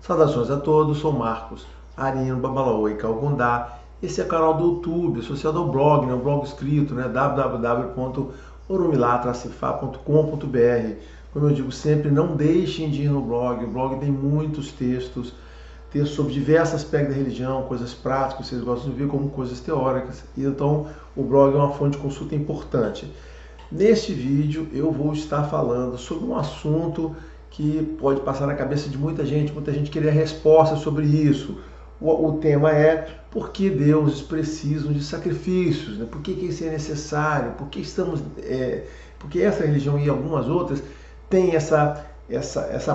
Saudações a todos, sou Marcos Arino Babalaoe Calgundá. Esse é o canal do YouTube, associado ao blog, um blog escrito, www.orumilá-fa.com.br. Como eu digo sempre, não deixem de ir no blog. O blog tem muitos textos sobre diversos aspectos da religião, coisas práticas, vocês gostam de ver, como coisas teóricas. E então o blog é uma fonte de consulta importante. Neste vídeo eu vou estar falando sobre um assunto que pode passar na cabeça de muita gente queria resposta sobre isso. O tema é: por que deuses precisam de sacrifícios? Né? Por que isso é necessário? Por que porque essa religião e algumas outras têm essa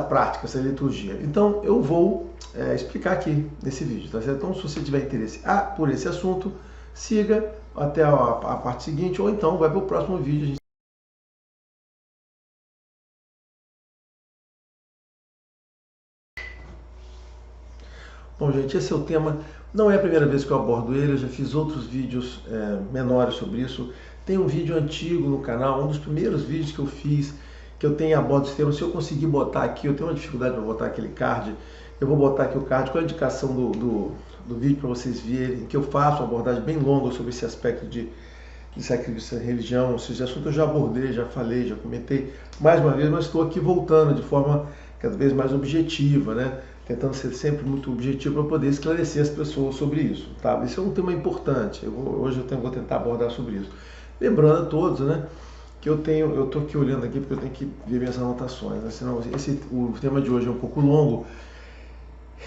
prática, essa liturgia? Então eu vou explicar aqui nesse vídeo, tá certo? Então, se você tiver interesse por esse assunto, siga até a parte seguinte, ou então vai para o próximo vídeo. Bom, gente, esse é o tema. Não é a primeira vez que eu abordo ele, eu já fiz outros vídeos menores sobre isso. Tem um vídeo antigo no canal, um dos primeiros vídeos que eu fiz, que eu tenho abordo esse tema. Se eu conseguir botar aqui, eu tenho uma dificuldade para botar aquele card, eu vou botar aqui o card com a indicação do vídeo para vocês verem, que eu faço uma abordagem bem longa sobre esse aspecto de sacrifício da religião. Esse assunto eu já abordei, já falei, já comentei mais uma vez, mas estou aqui voltando de forma cada vez mais objetiva, né? Tentando ser sempre muito objetivo para poder esclarecer as pessoas sobre isso, tá? Esse é um tema importante, hoje eu vou tentar abordar sobre isso. Lembrando a todos, né, que eu estou aqui olhando aqui porque eu tenho que ver minhas anotações, né? Senão o tema de hoje é um pouco longo,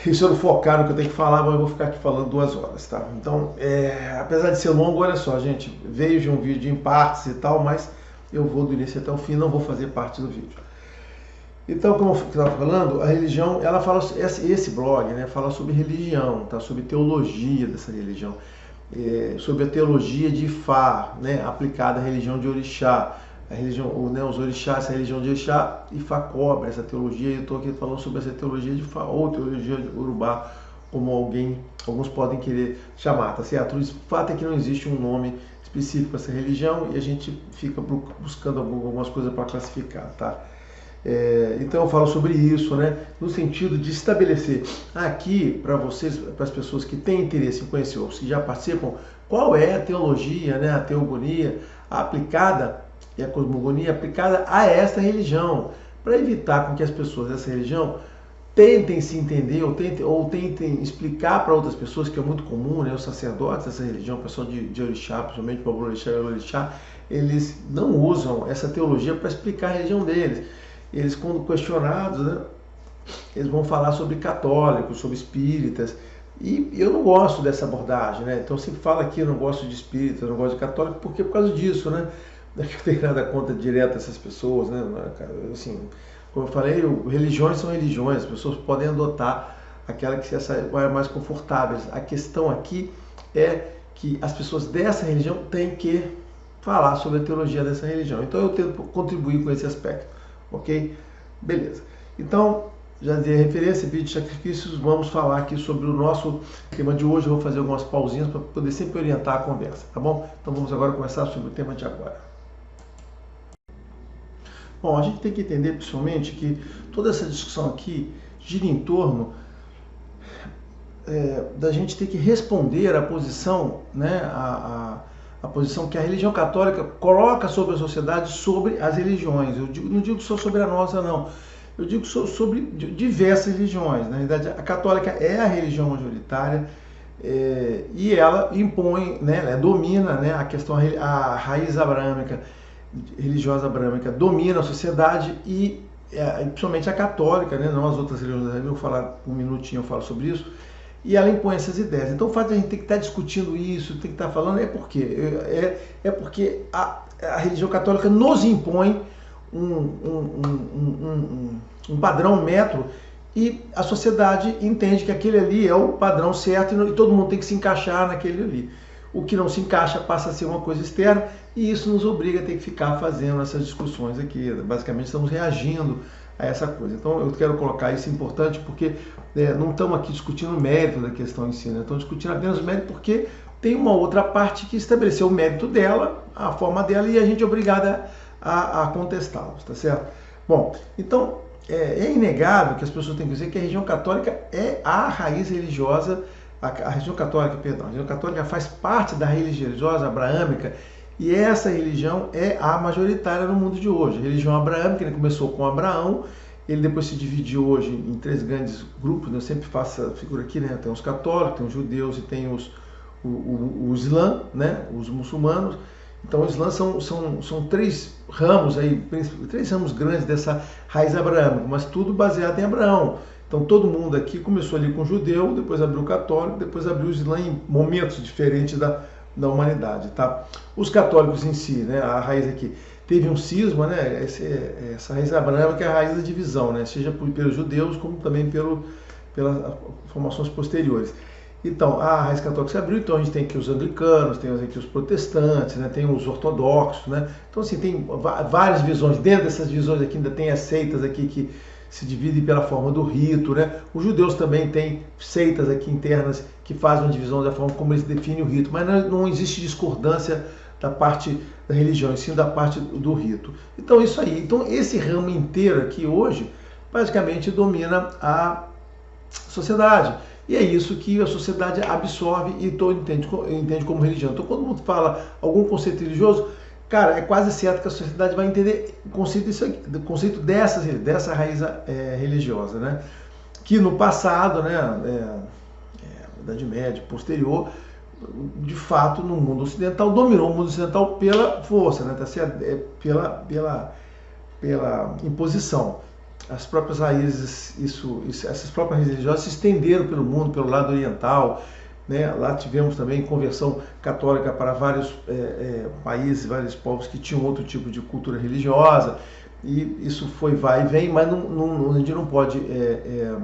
e se eu não focar no que eu tenho que falar, eu vou ficar aqui falando 2 horas, tá? Então, apesar de ser longo, olha só, gente, veja um vídeo em partes e tal, mas eu vou do início até o fim, não vou fazer parte do vídeo. Então, como eu estava falando, a religião, ela fala, esse blog, né, fala sobre religião, tá? Sobre teologia dessa religião, sobre a teologia de Ifá, né, aplicada à religião de Orixá, a religião, né, os orixás, essa religião de Orixá, Ifá cobra essa teologia, e eu estou aqui falando sobre essa teologia de Ifá, ou teologia de Urubá, como alguns podem querer chamar, tá certo? O fato é que não existe um nome específico para essa religião e a gente fica buscando algumas coisas para classificar, tá? Então eu falo sobre isso, né, no sentido de estabelecer aqui para vocês, para as pessoas que têm interesse em conhecer ou que já participam, qual é a teologia, né, a teogonia aplicada e a cosmogonia aplicada a esta religião, para evitar com que as pessoas dessa religião tentem se entender ou tentem explicar para outras pessoas, que é muito comum, né, os sacerdotes dessa religião, o pessoal de Orixá, principalmente para o Orixá, eles não usam essa teologia para explicar a religião deles. Eles, quando questionados, né, eles vão falar sobre católicos, sobre espíritas, e eu não gosto dessa abordagem, né? Então eu sempre falo aqui, eu não gosto de espírita, eu não gosto de católico, porque por causa disso, né? Não é que eu tenho nada contra direto essas pessoas, né? Assim, como eu falei, religiões são religiões, as pessoas podem adotar aquela que é mais confortável. A questão aqui é que as pessoas dessa religião têm que falar sobre a teologia dessa religião. Então eu tento contribuir com esse aspecto. Ok? Beleza. Então, já dei a referência, vídeo de sacrifícios, vamos falar aqui sobre o nosso tema de hoje. Eu vou fazer algumas pausinhas para poder sempre orientar a conversa, tá bom? Então vamos agora conversar sobre o tema de agora. Bom, a gente tem que entender, principalmente, que toda essa discussão aqui gira em torno da gente ter que responder à posição, né, a posição que a religião católica coloca sobre a sociedade, sobre as religiões. Não digo só sobre a nossa, não. Eu digo sobre diversas religiões. Na verdade, a católica é a religião majoritária e ela impõe, né, ela domina, né, a questão, a raiz abrâmica, religiosa abrâmica, domina a sociedade e principalmente a católica, né, não as outras religiões. Eu vou falar um minutinho, eu falo sobre isso. E ela impõe essas ideias. Então o fato de a gente ter que estar discutindo isso, ter que estar falando, porque a religião católica nos impõe um padrão, um método, e a sociedade entende que aquele ali é o padrão certo e todo mundo tem que se encaixar naquele ali. O que não se encaixa passa a ser uma coisa externa e isso nos obriga a ter que ficar fazendo essas discussões aqui. Basicamente estamos reagindo a essa coisa. Então eu quero colocar isso importante porque não estamos aqui discutindo o mérito da questão em si, né? Estamos discutindo apenas o mérito porque tem uma outra parte que estabeleceu o mérito dela, a forma dela, e a gente é obrigada a contestá-los, tá certo? Bom, então é inegável que as pessoas têm que dizer que a religião católica é a raiz religiosa, a religião católica, perdão, a religião católica faz parte da raiz religiosa abraâmica, e essa religião é a majoritária no mundo de hoje. A religião abraâmica, ele começou com Abraão, ele depois se dividiu hoje em 3 grandes grupos, né? Eu sempre faço essa figura aqui, né? Tem os católicos, tem os judeus e tem o Islã, né? Os muçulmanos. Então o Islã são 3 ramos aí, 3 ramos grandes dessa raiz abraâmica, mas tudo baseado em Abraão. Então todo mundo aqui começou ali com o judeu, depois abriu o católico, depois abriu o Islã em momentos diferentes da humanidade, tá? Os católicos em si, né? A raiz aqui teve um cisma, né? Essa raiz abraâmica é a raiz da divisão, né? Seja pelos judeus como também pelas formações posteriores. Então, a raiz católica se abriu, então a gente tem aqui os anglicanos, tem aqui os protestantes, né, tem os ortodoxos, né? Então, assim, tem várias visões. Dentro dessas visões aqui ainda tem as seitas aqui que se dividem pela forma do rito, né? Os judeus também têm seitas aqui internas que fazem uma divisão da forma como eles definem o rito, mas não existe discordância da parte da religião, e sim da parte do rito. Então, isso aí. Então, esse ramo inteiro aqui hoje, basicamente domina a sociedade. E é isso que a sociedade absorve e entende como religião. Então, quando mundo fala algum conceito religioso, cara, é quase certo que a sociedade vai entender o conceito dessa raiz religiosa, né? Que no passado, né, Idade Média, posterior, de fato, no mundo ocidental, dominou o mundo ocidental pela força, né? Pela imposição. As próprias raízes, essas próprias raízes religiosas se estenderam pelo mundo, pelo lado oriental, né? Lá tivemos também conversão católica para vários países, vários povos que tinham outro tipo de cultura religiosa, e isso vai e vem, mas a gente não pode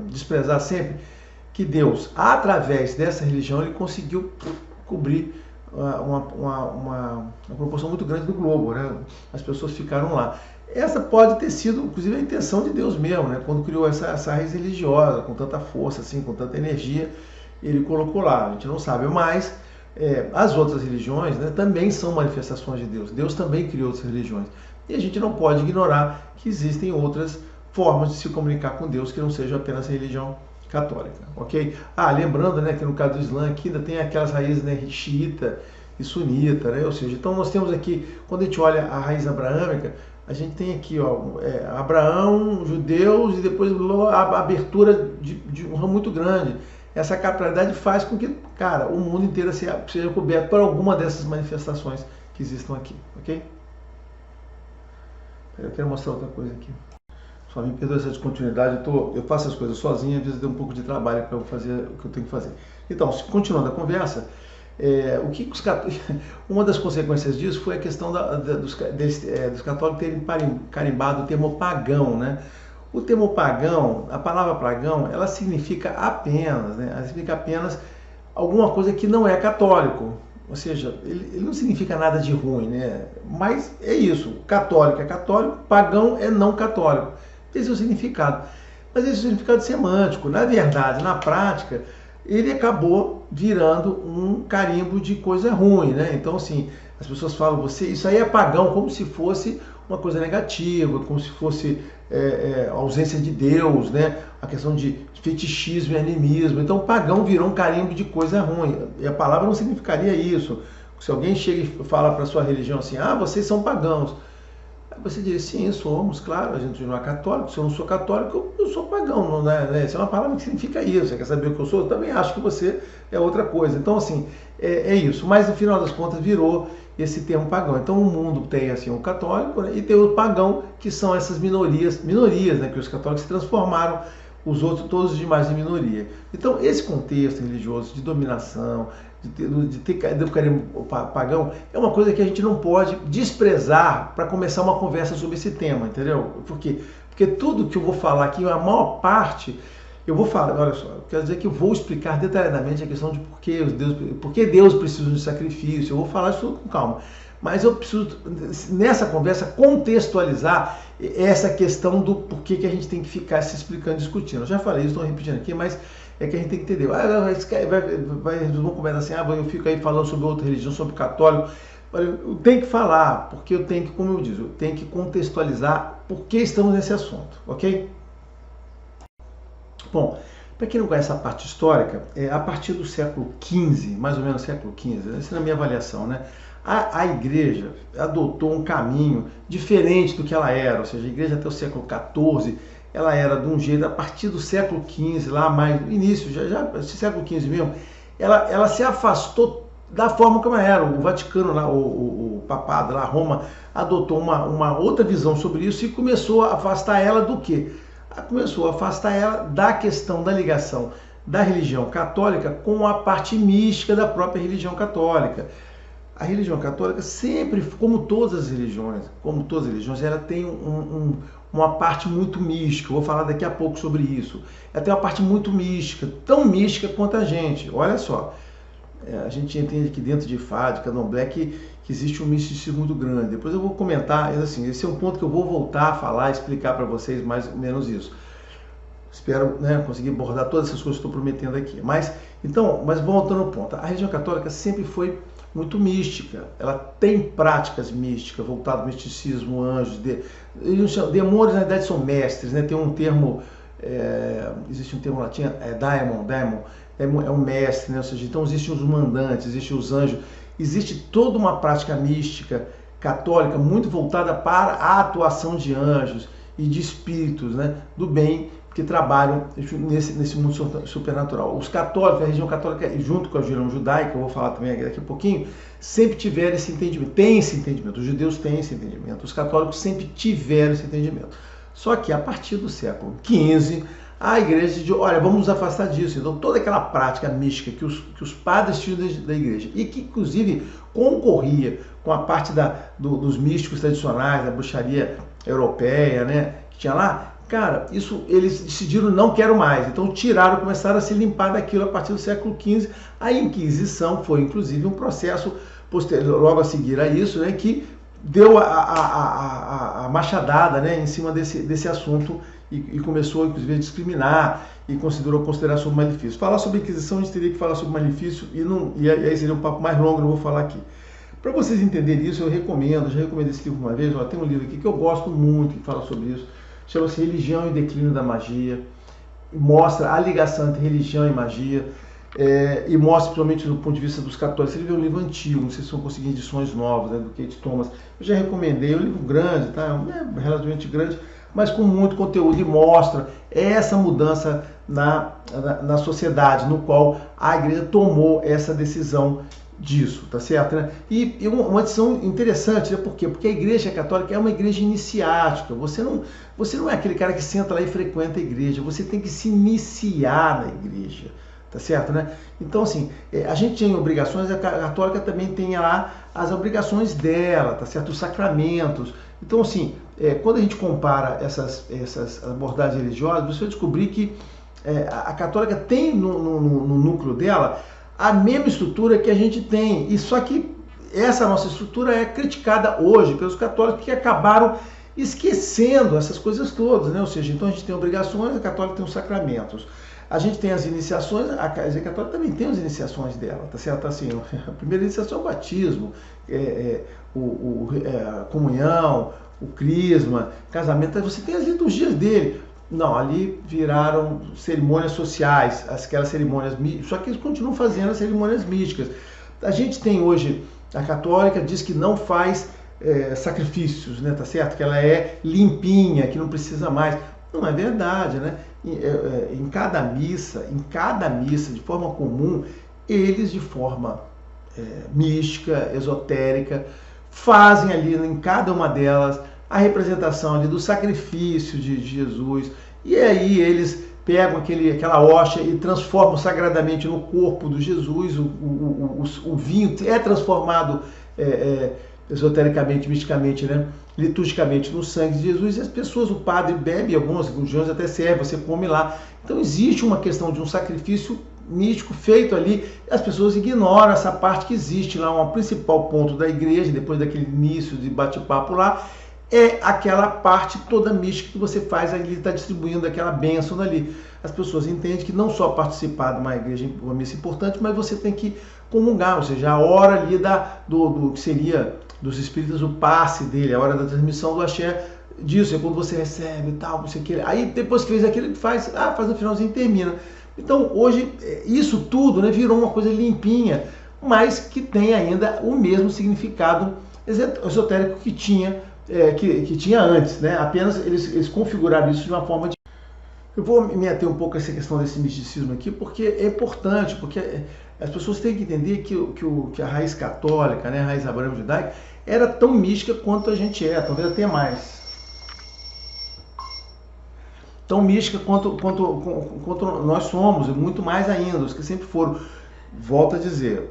desprezar sempre que Deus, através dessa religião, ele conseguiu cobrir uma proporção muito grande do globo, né? As pessoas ficaram lá. Essa pode ter sido, inclusive, a intenção de Deus mesmo, né? Quando criou essa raiz religiosa, com tanta força, assim, com tanta energia, ele colocou lá. A gente não sabe, mas as outras religiões, né, também são manifestações de Deus. Deus também criou outras religiões. E a gente não pode ignorar que existem outras formas de se comunicar com Deus que não seja apenas a religião católica, ok? Lembrando, né, que no caso do Islã aqui ainda tem aquelas raízes, né, xiita e sunita, né? Ou seja, então nós temos aqui, quando a gente olha a raiz abraâmica, a gente tem aqui, ó, Abraão, judeus, e depois a abertura de um ramo muito grande. Essa capilaridade faz com que, cara, o mundo inteiro seja coberto por alguma dessas manifestações que existam aqui, ok? Eu quero mostrar outra coisa aqui. Só me perdoa essa descontinuidade, eu faço as coisas sozinho, às vezes deu um pouco de trabalho para eu fazer o que eu tenho que fazer. Então, continuando a conversa, uma das consequências disso foi a questão dos católicos terem carimbado o termo pagão, né? O termo pagão, a palavra pagão, ela significa apenas, né? Ela significa apenas alguma coisa que não é católico. Ou seja, ele não significa nada de ruim, né? Mas é isso, católico é católico, pagão é não católico. Esse é o significado. Mas esse é o significado semântico. Na verdade, na prática, ele acabou virando um carimbo de coisa ruim, né? Então, assim, as pessoas falam, isso aí é pagão, como se fosse uma coisa negativa, como se fosse a ausência de Deus, né? A questão de fetichismo e animismo. Então, pagão virou um carimbo de coisa ruim. E a palavra não significaria isso. Se alguém chega e fala para a sua religião assim, vocês são pagãos. Você diz, sim, somos, claro, a gente não é católico, se eu não sou católico, eu sou pagão, não é? Isso é uma palavra que significa isso, você quer saber o que eu sou? Eu também acho que você é outra coisa. Então, assim, é isso. Mas, no final das contas, virou esse termo pagão. Então, o mundo tem, assim, o católico, né, e tem o pagão, que são essas minorias, né, que os católicos se transformaram, os outros, todos os demais, em minoria. Então, esse contexto religioso de dominação, de ter carimbo pagão, é uma coisa que a gente não pode desprezar para começar uma conversa sobre esse tema, entendeu? Por quê? Porque tudo que eu vou falar aqui, a maior parte, eu vou falar, olha só, quer dizer que eu vou explicar detalhadamente a questão de por que Deus precisa de sacrifício, eu vou falar isso tudo com calma. Mas eu preciso, nessa conversa, contextualizar essa questão do porquê que a gente tem que ficar se explicando, discutindo. Eu já falei isso, estou repetindo aqui, mas é que a gente tem que entender. Eles vão começar assim, eu fico aí falando sobre outra religião, sobre católico. Eu tenho que falar, porque eu tenho que, como eu disse, eu tenho que contextualizar por que estamos nesse assunto, ok? Bom, para quem não conhece a parte histórica, a partir do século XV, mais ou menos século XV, essa é a minha avaliação, né? A igreja adotou um caminho diferente do que ela era, ou seja, a igreja até o século XIV, ela era de um jeito, a partir do século XV, lá mais no início, já esse século XV mesmo, ela se afastou da forma como ela era. O Vaticano, lá, o papado, lá, Roma, adotou uma outra visão sobre isso e começou a afastar ela do quê? Começou a afastar ela da questão da ligação da religião católica com a parte mística da própria religião católica. A religião católica sempre, como todas as religiões, ela tem uma parte muito mística. Eu vou falar daqui a pouco sobre isso. Ela tem uma parte muito mística, tão mística quanto a gente. Olha só, a gente entende que dentro de Fá, de Candomblé, que existe um misticismo muito grande. Depois eu vou comentar, assim, esse é um ponto que eu vou voltar a falar, explicar para vocês mais ou menos isso. Espero, né, conseguir abordar todas essas coisas que estou prometendo aqui. Mas voltando ao ponto, a religião católica sempre foi muito mística. Ela tem práticas místicas, voltadas ao misticismo, anjos, demônios na verdade são mestres, né? Tem um termo, existe um termo latim, daimon é um mestre, né? Ou seja, então existem os mandantes, existem os anjos, existe toda uma prática mística católica muito voltada para a atuação de anjos e de espíritos, né, do bem, que trabalham nesse mundo supernatural. Os católicos, a religião católica, junto com a religião judaica, eu vou falar também daqui a pouquinho, sempre tiveram esse entendimento. Tem esse entendimento, os judeus têm esse entendimento, os católicos sempre tiveram esse entendimento. Só que a partir do século XV, a igreja disse, olha, vamos nos afastar disso. Então toda aquela prática mística que os padres tinham da igreja, e que inclusive concorria com a parte dos místicos tradicionais, da bruxaria europeia, né, que tinha lá, cara, isso eles decidiram não quero mais. Então tiraram, começaram a se limpar daquilo a partir do século XV. A Inquisição foi inclusive um processo posterior, logo a seguir a isso, né, que deu a machadada, né, em cima desse assunto e começou inclusive a discriminar e considerar sobre o malefício. Falar sobre a Inquisição a gente teria que falar sobre o malefício e aí seria um papo mais longo, não vou falar aqui. Para vocês entenderem isso, já recomendo esse livro uma vez. Tem um livro aqui que eu gosto muito que fala sobre isso, chama-se Religião e Declínio da Magia, mostra a ligação entre religião e magia, e mostra, principalmente do ponto de vista dos católicos. Esse livro é um livro antigo, não sei se vão conseguir edições novas, né, do Kate Thomas. Eu já recomendei, é um livro grande, tá? É relativamente grande, mas com muito conteúdo, e mostra essa mudança na sociedade, no qual a igreja tomou essa decisão disso, tá certo? Né? E uma decisão interessante, né? Por quê? Porque a igreja católica é uma igreja iniciática. Você não é aquele cara que senta lá e frequenta a igreja, você tem que se iniciar na igreja, tá certo, né? Então, assim, a gente tem obrigações, a católica também tem lá as obrigações dela, tá certo? Os sacramentos. Então, assim, quando a gente compara essas abordagens religiosas, você vai descobrir que a católica tem no núcleo dela a mesma estrutura que a gente tem, e só que essa nossa estrutura é criticada hoje pelos católicos que acabaram esquecendo essas coisas todas, né? Ou seja, então a gente tem obrigações, a católica tem os sacramentos, a gente tem as iniciações, a igreja católica também tem as iniciações dela, tá certo? Assim, a primeira iniciação é o batismo, a comunhão, o crisma, casamento, você tem as liturgias dele. Não, ali viraram cerimônias sociais, aquelas cerimônias místicas, só que eles continuam fazendo as cerimônias místicas. A gente tem hoje, a católica diz que não faz sacrifícios, né, tá certo? Que ela é limpinha, que não precisa mais. Não é verdade, né? Em cada missa, de forma comum, eles de forma mística, esotérica, fazem ali em cada uma delas a representação ali do sacrifício de Jesus, e aí eles pegam aquela hóstia e transformam sagradamente no corpo de Jesus, o vinho é transformado esotericamente, misticamente, né, liturgicamente no sangue de Jesus, e as pessoas, o padre bebe, algumas religiões até servem, você come lá. Então existe uma questão de um sacrifício místico feito ali, as pessoas ignoram essa parte que existe lá, um principal ponto da igreja, depois daquele início de bate-papo lá, é aquela parte toda mística que você faz, ele está distribuindo aquela bênção ali. As pessoas entendem que não só participar de uma igreja, uma missa importante, mas você tem que comungar, ou seja, a hora ali do que seria dos espíritos, o passe dele, a hora da transmissão do axé, disso, é quando você recebe e tal, você quer. Aí depois que fez aquilo, faz no finalzinho e termina. Então hoje isso tudo, né, virou uma coisa limpinha, mas que tem ainda o mesmo significado esotérico que tinha, que tinha antes, né? Apenas eles configuraram isso de uma forma. Eu vou me ater um pouco a essa questão desse misticismo aqui, porque é importante, porque as pessoas têm que entender que a raiz católica, né, a raiz abraâmico-judaica, era tão mística quanto a gente é, talvez até mais. Tão mística quanto nós somos, e muito mais ainda, os que sempre foram. Volto a dizer,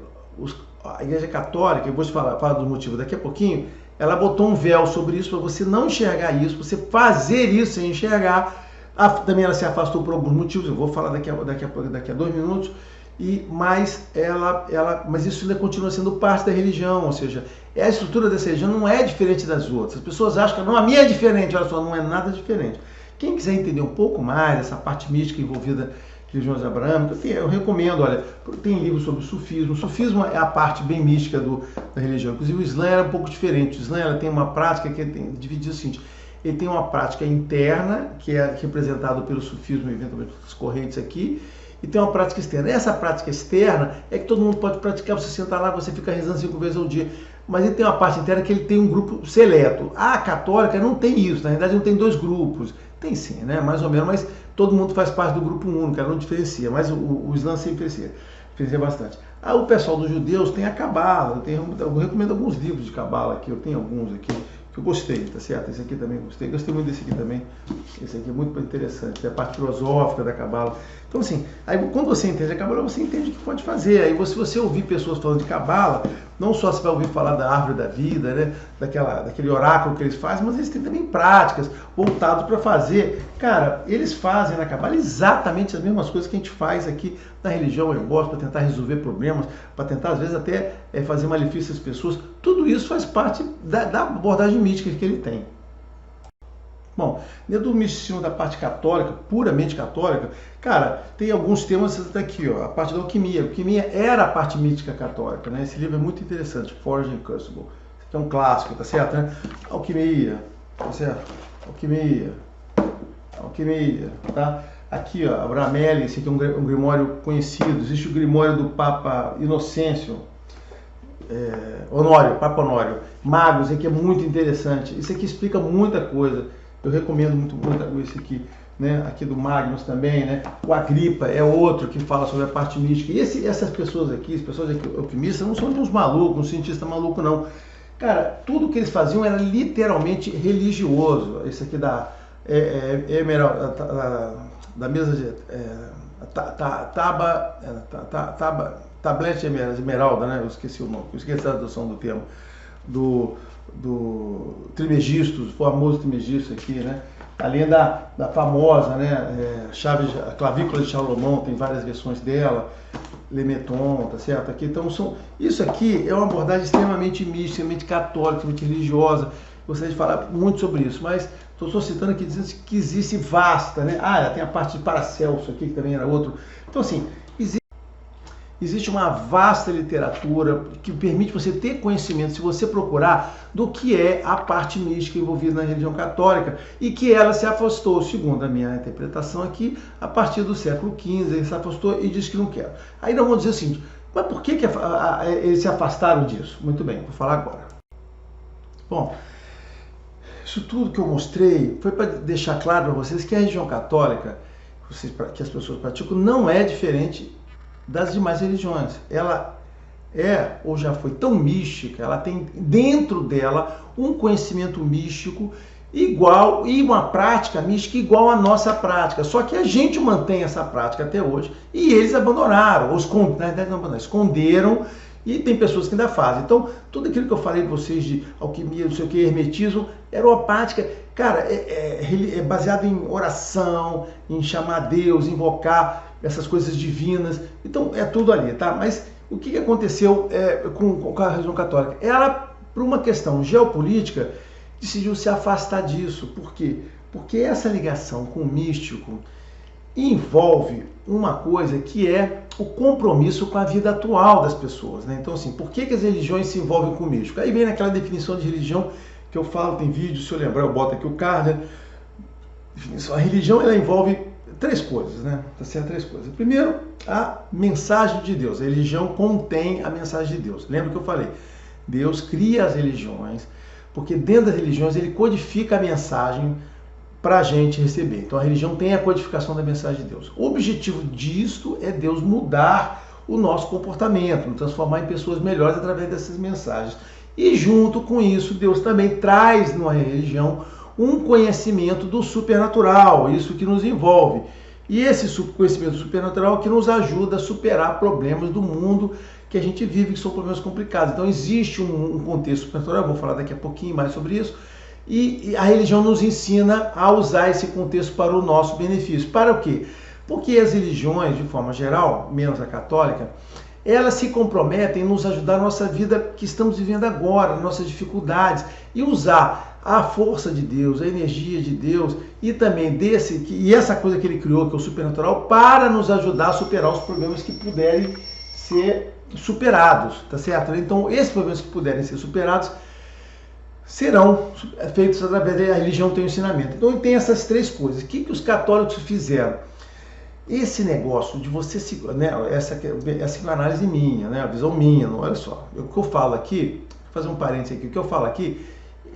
a Igreja Católica, eu vou te falar dos motivos daqui a pouquinho, ela botou um véu sobre isso para você não enxergar isso, você fazer isso sem enxergar. Também ela se afastou por alguns motivos, eu vou falar daqui a 2 minutos, mas isso ainda continua sendo parte da religião, ou seja, a estrutura dessa religião não é diferente das outras. As pessoas acham que não, a minha é diferente, olha só, não é nada diferente. Quem quiser entender um pouco mais dessa parte mística envolvida em religiões abraâmicas, eu recomendo, olha, tem livros sobre o sufismo. O sufismo é a parte bem mística da religião, inclusive o Islã era um pouco diferente. O Islã ela tem uma prática que tem dividido o seguinte: ele tem uma prática interna, que é representada pelo sufismo, eventualmente as correntes aqui, e tem uma prática externa. Essa prática externa é que todo mundo pode praticar, você senta lá, você fica rezando 5 vezes ao dia. Mas ele tem uma parte interna que ele tem um grupo seleto. A católica não tem isso, na verdade não tem 2 grupos. Tem sim, né? Mais ou menos, mas todo mundo faz parte do grupo único, ela não diferencia, mas o Islã sempre diferencia bastante. O pessoal dos judeus tem a Cabala, eu recomendo alguns livros de Cabala aqui, eu tenho alguns aqui, que eu gostei, tá certo? Esse aqui também gostei muito desse aqui também. Esse aqui é muito interessante, é a parte filosófica da Cabala. Então assim, aí quando você entende a Cabala, você entende o que pode fazer. Aí se você ouvir pessoas falando de Cabala, não só você vai ouvir falar da árvore da vida, né? Daquele oráculo que eles fazem, mas eles têm também práticas voltadas para fazer. Cara, eles fazem na Cabala exatamente as mesmas coisas que a gente faz aqui na religião, eu gosto, para tentar resolver problemas, para tentar às vezes até fazer malefício às pessoas. Tudo isso faz parte da abordagem mística que ele tem. Bom, dentro do misticismo da parte católica, puramente católica, cara, tem alguns temas daqui, ó, a parte da alquimia. A alquimia era a parte mística católica, né? Esse livro é muito interessante, Forge and Crucible. Esse aqui é um clássico, tá certo, né? Alquimia, tá certo? Alquimia, tá? Aqui, ó, Abramelli, esse aqui é um grimório conhecido. Existe o grimório do Papa Inocêncio, Honório, Papa Honório. Magos, esse aqui é muito interessante. Isso aqui explica muita coisa. Eu recomendo muito esse aqui, né? Aqui do Magnus também, né? O Agripa é outro que fala sobre a parte mística. E essas pessoas aqui, as pessoas aqui alquimistas, não são uns malucos, um cientista maluco, não. Cara, tudo que eles faziam era literalmente religioso. Esse aqui da da mesa de tablete esmeralda, né? Eu esqueci o nome, eu esqueci a tradução do termo, do Trimegisto, o famoso Trimegisto aqui, né? Além da famosa, né, a clavícula de Salomão, tem várias versões dela, Lemeton, tá certo? Aqui, então, isso aqui é uma abordagem extremamente mística, extremamente católica, extremamente religiosa. Gostaria de falar muito sobre isso, mas estou só citando aqui dizendo que existe vasta, né? Tem a parte de Paracelso aqui, que também era outro. Então, assim, existe uma vasta literatura que permite você ter conhecimento, se você procurar, do que é a parte mística envolvida na religião católica e que ela se afastou, segundo a minha interpretação aqui, a partir do século XV, ele se afastou e disse que não quer. Aí nós vamos dizer o seguinte, mas por que eles se afastaram disso? Muito bem, vou falar agora. Bom, isso tudo que eu mostrei foi para deixar claro para vocês que a religião católica, que as pessoas praticam, não é diferente das demais religiões. Ela é, ou já foi tão mística, ela tem dentro dela um conhecimento místico igual e uma prática mística igual à nossa prática. Só que a gente mantém essa prática até hoje e eles abandonaram, ou esconderam, e tem pessoas que ainda fazem. Então, tudo aquilo que eu falei para vocês de alquimia, não sei o que, hermetismo, era uma prática, cara, é baseado em oração, em chamar Deus, invocar essas coisas divinas. Então, é tudo ali, tá? Mas o que aconteceu com a religião católica? Ela, por uma questão geopolítica, decidiu se afastar disso. Por quê? Porque essa ligação com o místico envolve uma coisa que é o compromisso com a vida atual das pessoas, né? Então, assim, por que as religiões se envolvem com o místico? Aí vem naquela definição de religião que eu falo, tem vídeo, se eu lembrar eu boto aqui o card. A religião, ela envolve três coisas, né? Tá certo? Três coisas. Primeiro, a mensagem de Deus. A religião contém a mensagem de Deus. Lembra que eu falei? Deus cria as religiões, porque dentro das religiões ele codifica a mensagem para a gente receber. Então a religião tem a codificação da mensagem de Deus. O objetivo disso é Deus mudar o nosso comportamento, nos transformar em pessoas melhores através dessas mensagens. E junto com isso, Deus também traz na religião um conhecimento do supernatural, isso que nos envolve. E esse conhecimento supernatural que nos ajuda a superar problemas do mundo que a gente vive, que são problemas complicados. Então existe um contexto supernatural, eu vou falar daqui a pouquinho mais sobre isso, e a religião nos ensina a usar esse contexto para o nosso benefício. Para o quê? Porque as religiões, de forma geral, menos a católica, elas se comprometem em nos ajudar na nossa vida que estamos vivendo agora, nossas dificuldades, e usar a força de Deus, a energia de Deus e também essa coisa que ele criou, que é o supernatural, para nos ajudar a superar os problemas que puderem ser superados, tá certo? Então, esses problemas que puderem ser superados serão feitos através da religião, tem o ensinamento. Então, tem essas três coisas. O que os católicos fizeram? Esse negócio de você se, né, essa análise minha, né, a visão minha, não, olha só, o que eu falo aqui, vou fazer um parênteses aqui, o que eu falo aqui,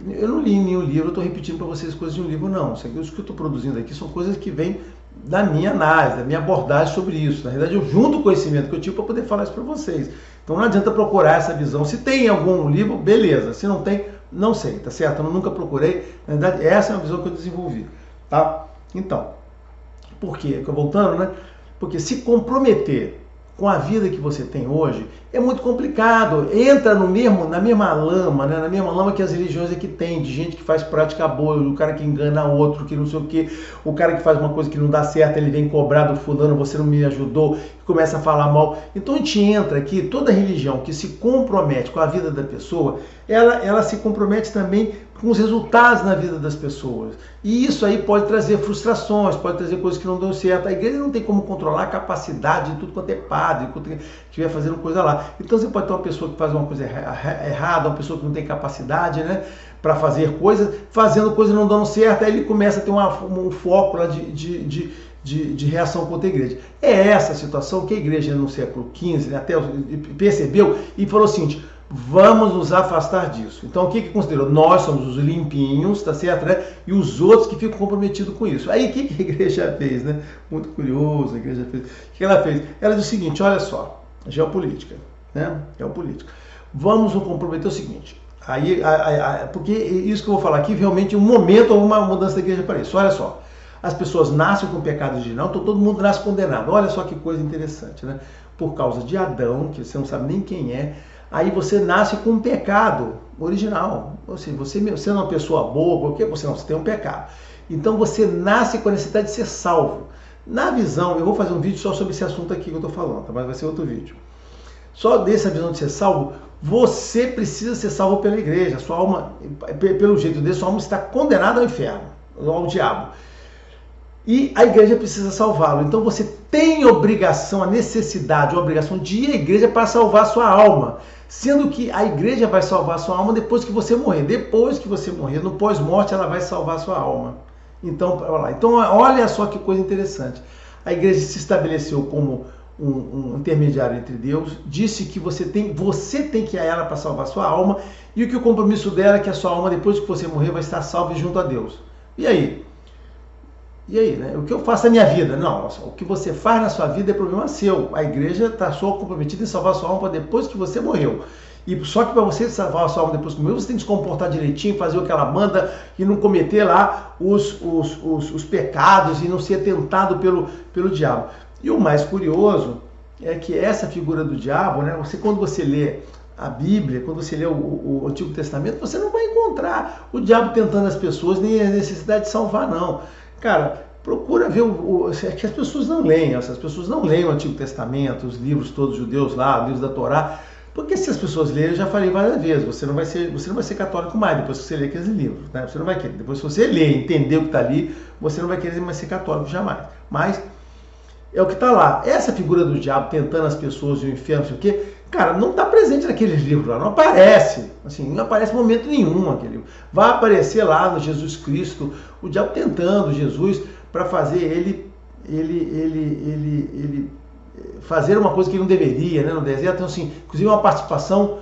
eu não li nenhum livro, eu estou repetindo para vocês coisas de um livro, não. Isso aqui, o que eu estou produzindo aqui são coisas que vêm da minha análise, da minha abordagem sobre isso. Na verdade, eu junto o conhecimento que eu tive para poder falar isso para vocês. Então não adianta procurar essa visão. Se tem algum livro, beleza. Se não tem, não sei, tá certo? Eu nunca procurei. Na verdade, essa é uma visão que eu desenvolvi, tá? Então, por quê? Voltando, né? Porque se comprometer com a vida que você tem hoje é muito complicado. Entra na mesma lama, né? Na mesma lama que as religiões aqui tem, de gente que faz prática boa, o cara que engana outro, que não sei o quê, o cara que faz uma coisa que não dá certo, ele vem cobrar do fulano, você não me ajudou, e começa a falar mal. Então a gente entra aqui, toda religião que se compromete com a vida da pessoa, ela se compromete também com os resultados na vida das pessoas. E isso aí pode trazer frustrações, pode trazer coisas que não dão certo. A igreja não tem como controlar a capacidade de tudo quanto é padre, quanto estiver fazendo coisa lá. Então você pode ter uma pessoa que faz uma coisa errada, uma pessoa que não tem capacidade, né, para fazer coisas, fazendo coisas não dando certo, aí ele começa a ter um foco lá de reação contra a igreja. É essa a situação que a igreja no século XV, né, até percebeu e falou o seguinte: vamos nos afastar disso. Então, o que considerou? Nós somos os limpinhos, tá certo, né? E os outros que ficam comprometidos com isso. Aí, o que a igreja fez, né? Muito curioso, a igreja fez. O que ela fez? Ela disse o seguinte: olha só, geopolítica, né? Geopolítica. Vamos nos comprometer o seguinte. Porque isso que eu vou falar aqui, realmente, um momento ou uma mudança da igreja para isso. Olha só. As pessoas nascem com pecado original, então todo mundo nasce condenado. Olha só que coisa interessante, né? Por causa de Adão, que você não sabe nem quem é, aí você nasce com um pecado original. Ou seja, você não é uma pessoa boa, porque você tem um pecado. Então você nasce com a necessidade de ser salvo. Na visão, eu vou fazer um vídeo só sobre esse assunto aqui que eu estou falando, tá? Mas vai ser outro vídeo. Só dessa visão de ser salvo, você precisa ser salvo pela igreja. Sua alma, pelo jeito dele, sua alma está condenada ao inferno, ao diabo. E a igreja precisa salvá-lo. Então você tem obrigação, a necessidade, a obrigação de ir à igreja para salvar a sua alma. Sendo que a igreja vai salvar a sua alma depois que você morrer. Depois que você morrer, no pós-morte, ela vai salvar a sua alma. Então, olha só que coisa interessante. A igreja se estabeleceu como um intermediário entre Deus, disse que você tem que ir a ela para salvar a sua alma, e que o compromisso dela é que a sua alma, depois que você morrer, vai estar salva junto a Deus. E aí? Né? O que eu faço na minha vida? Não, o que você faz na sua vida é problema seu. A igreja está só comprometida em salvar a sua alma depois que você morreu. E só que para você salvar a sua alma depois que morreu, você tem que se comportar direitinho, fazer o que ela manda e não cometer lá os pecados e não ser tentado pelo diabo. E o mais curioso é que essa figura do diabo, né? Quando você lê a Bíblia, quando você lê o Antigo Testamento, você não vai encontrar o diabo tentando as pessoas, nem a necessidade de salvar, não. Cara, procura ver é que as pessoas não leem o Antigo Testamento, os livros todos judeus lá, os livros da Torá, porque se as pessoas lerem, eu já falei várias vezes, você não vai ser católico mais depois que você ler aqueles livros, né? Você não vai querer. Depois que você ler, entender o que está ali, você não vai querer mais ser católico jamais. Mas é o que está lá. Essa figura do diabo tentando as pessoas e o inferno, não sei o quê, Cara, não está presente naquele livro lá, não aparece, assim, não aparece em momento nenhum aquele livro. Vai aparecer lá no Jesus Cristo, o diabo tentando Jesus para fazer ele fazer uma coisa que ele não deveria, né, no deserto. Então, assim, inclusive uma participação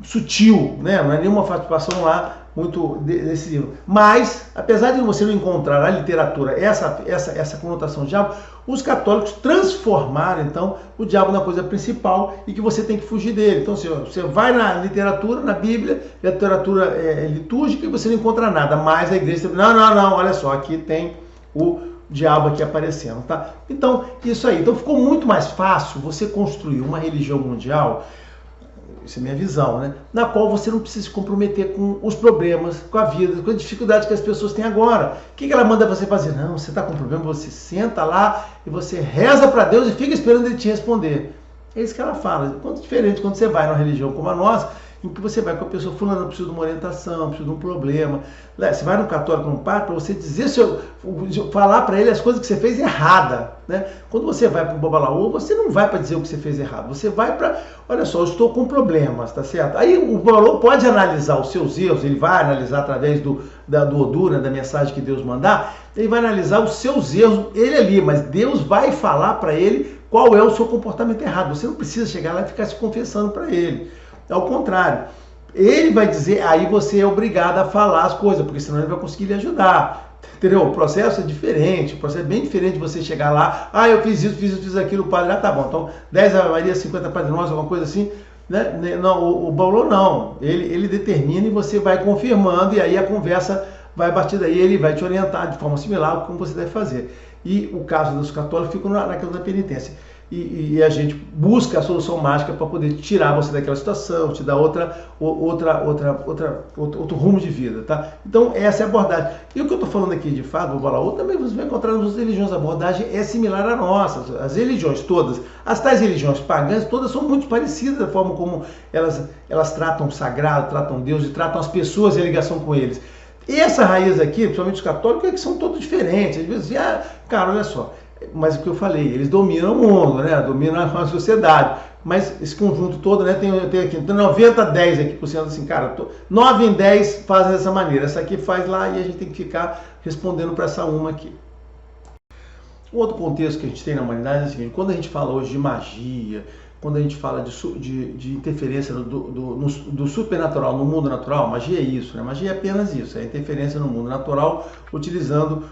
sutil, né, não é nenhuma participação lá muito desse livro. Mas, apesar de você não encontrar na literatura essa conotação de diabo, os católicos transformaram, então, o diabo na coisa principal e que você tem que fugir dele. Então, você vai na literatura, na Bíblia, literatura litúrgica, e você não encontra nada, mas a igreja... Não, olha só, aqui tem o diabo aqui aparecendo, tá? Então, isso aí. Então, ficou muito mais fácil você construir uma religião mundial, isso é minha visão, né? Na qual você não precisa se comprometer com os problemas, com a vida, com as dificuldades que as pessoas têm agora. O que ela manda você fazer? Não, você está com problema, você senta lá e você reza para Deus e fica esperando ele te responder. É isso que ela fala. Quanto diferente quando você vai numa religião como a nossa, em que você vai com a pessoa fulano, eu preciso de uma orientação, preciso de um problema. Você vai no católico, no padre, para você dizer, falar para ele as coisas que você fez errada, né? Quando você vai para o Babalaô, você não vai para dizer o que você fez errado, você vai para, olha só, eu estou com problemas, tá certo? Aí o Babalaô pode analisar os seus erros, ele vai analisar através do Odu, né, da mensagem que Deus mandar, ele vai analisar os seus erros, ele ali, mas Deus vai falar para ele qual é o seu comportamento errado. Você não precisa chegar lá e ficar se confessando para ele. Ao contrário, ele vai dizer, aí você é obrigado a falar as coisas, porque senão ele vai conseguir lhe ajudar. Entendeu? O processo é diferente, o processo é bem diferente de você chegar lá, eu fiz isso, fiz aquilo, o padre, tá bom, então 10 Ave Maria, 50 Padre Nosso, alguma coisa assim, né? Não, o Paulo não, ele determina e você vai confirmando, e aí a conversa vai a partir daí, ele vai te orientar de forma similar como você deve fazer. E o caso dos católicos fica naquela da penitência. E a gente busca a solução mágica para poder tirar você daquela situação, te dar outro rumo de vida, tá? Então essa é a abordagem. E o que eu estou falando aqui de fato, vou falar outra, também você vai encontrar nas outras religiões. A abordagem é similar à nossa. As religiões todas, as tais religiões pagãs, todas são muito parecidas da forma como elas tratam o sagrado, tratam Deus e tratam as pessoas e a ligação com eles. E essa raiz aqui, principalmente os católicos, é que são todos diferentes. Às vezes, cara, olha só. Mas o que eu falei, eles dominam o mundo, né? Dominam a sociedade. Mas esse conjunto todo, né? Tem aqui 90, 10 aqui por cento, assim, cara, 9 em 10 fazem dessa maneira. Essa aqui faz lá e a gente tem que ficar respondendo para essa uma aqui. Um outro contexto que a gente tem na humanidade é o seguinte: quando a gente fala hoje de magia, quando a gente fala de interferência do supernatural no mundo natural, magia é isso, né? Magia é apenas isso, é interferência no mundo natural utilizando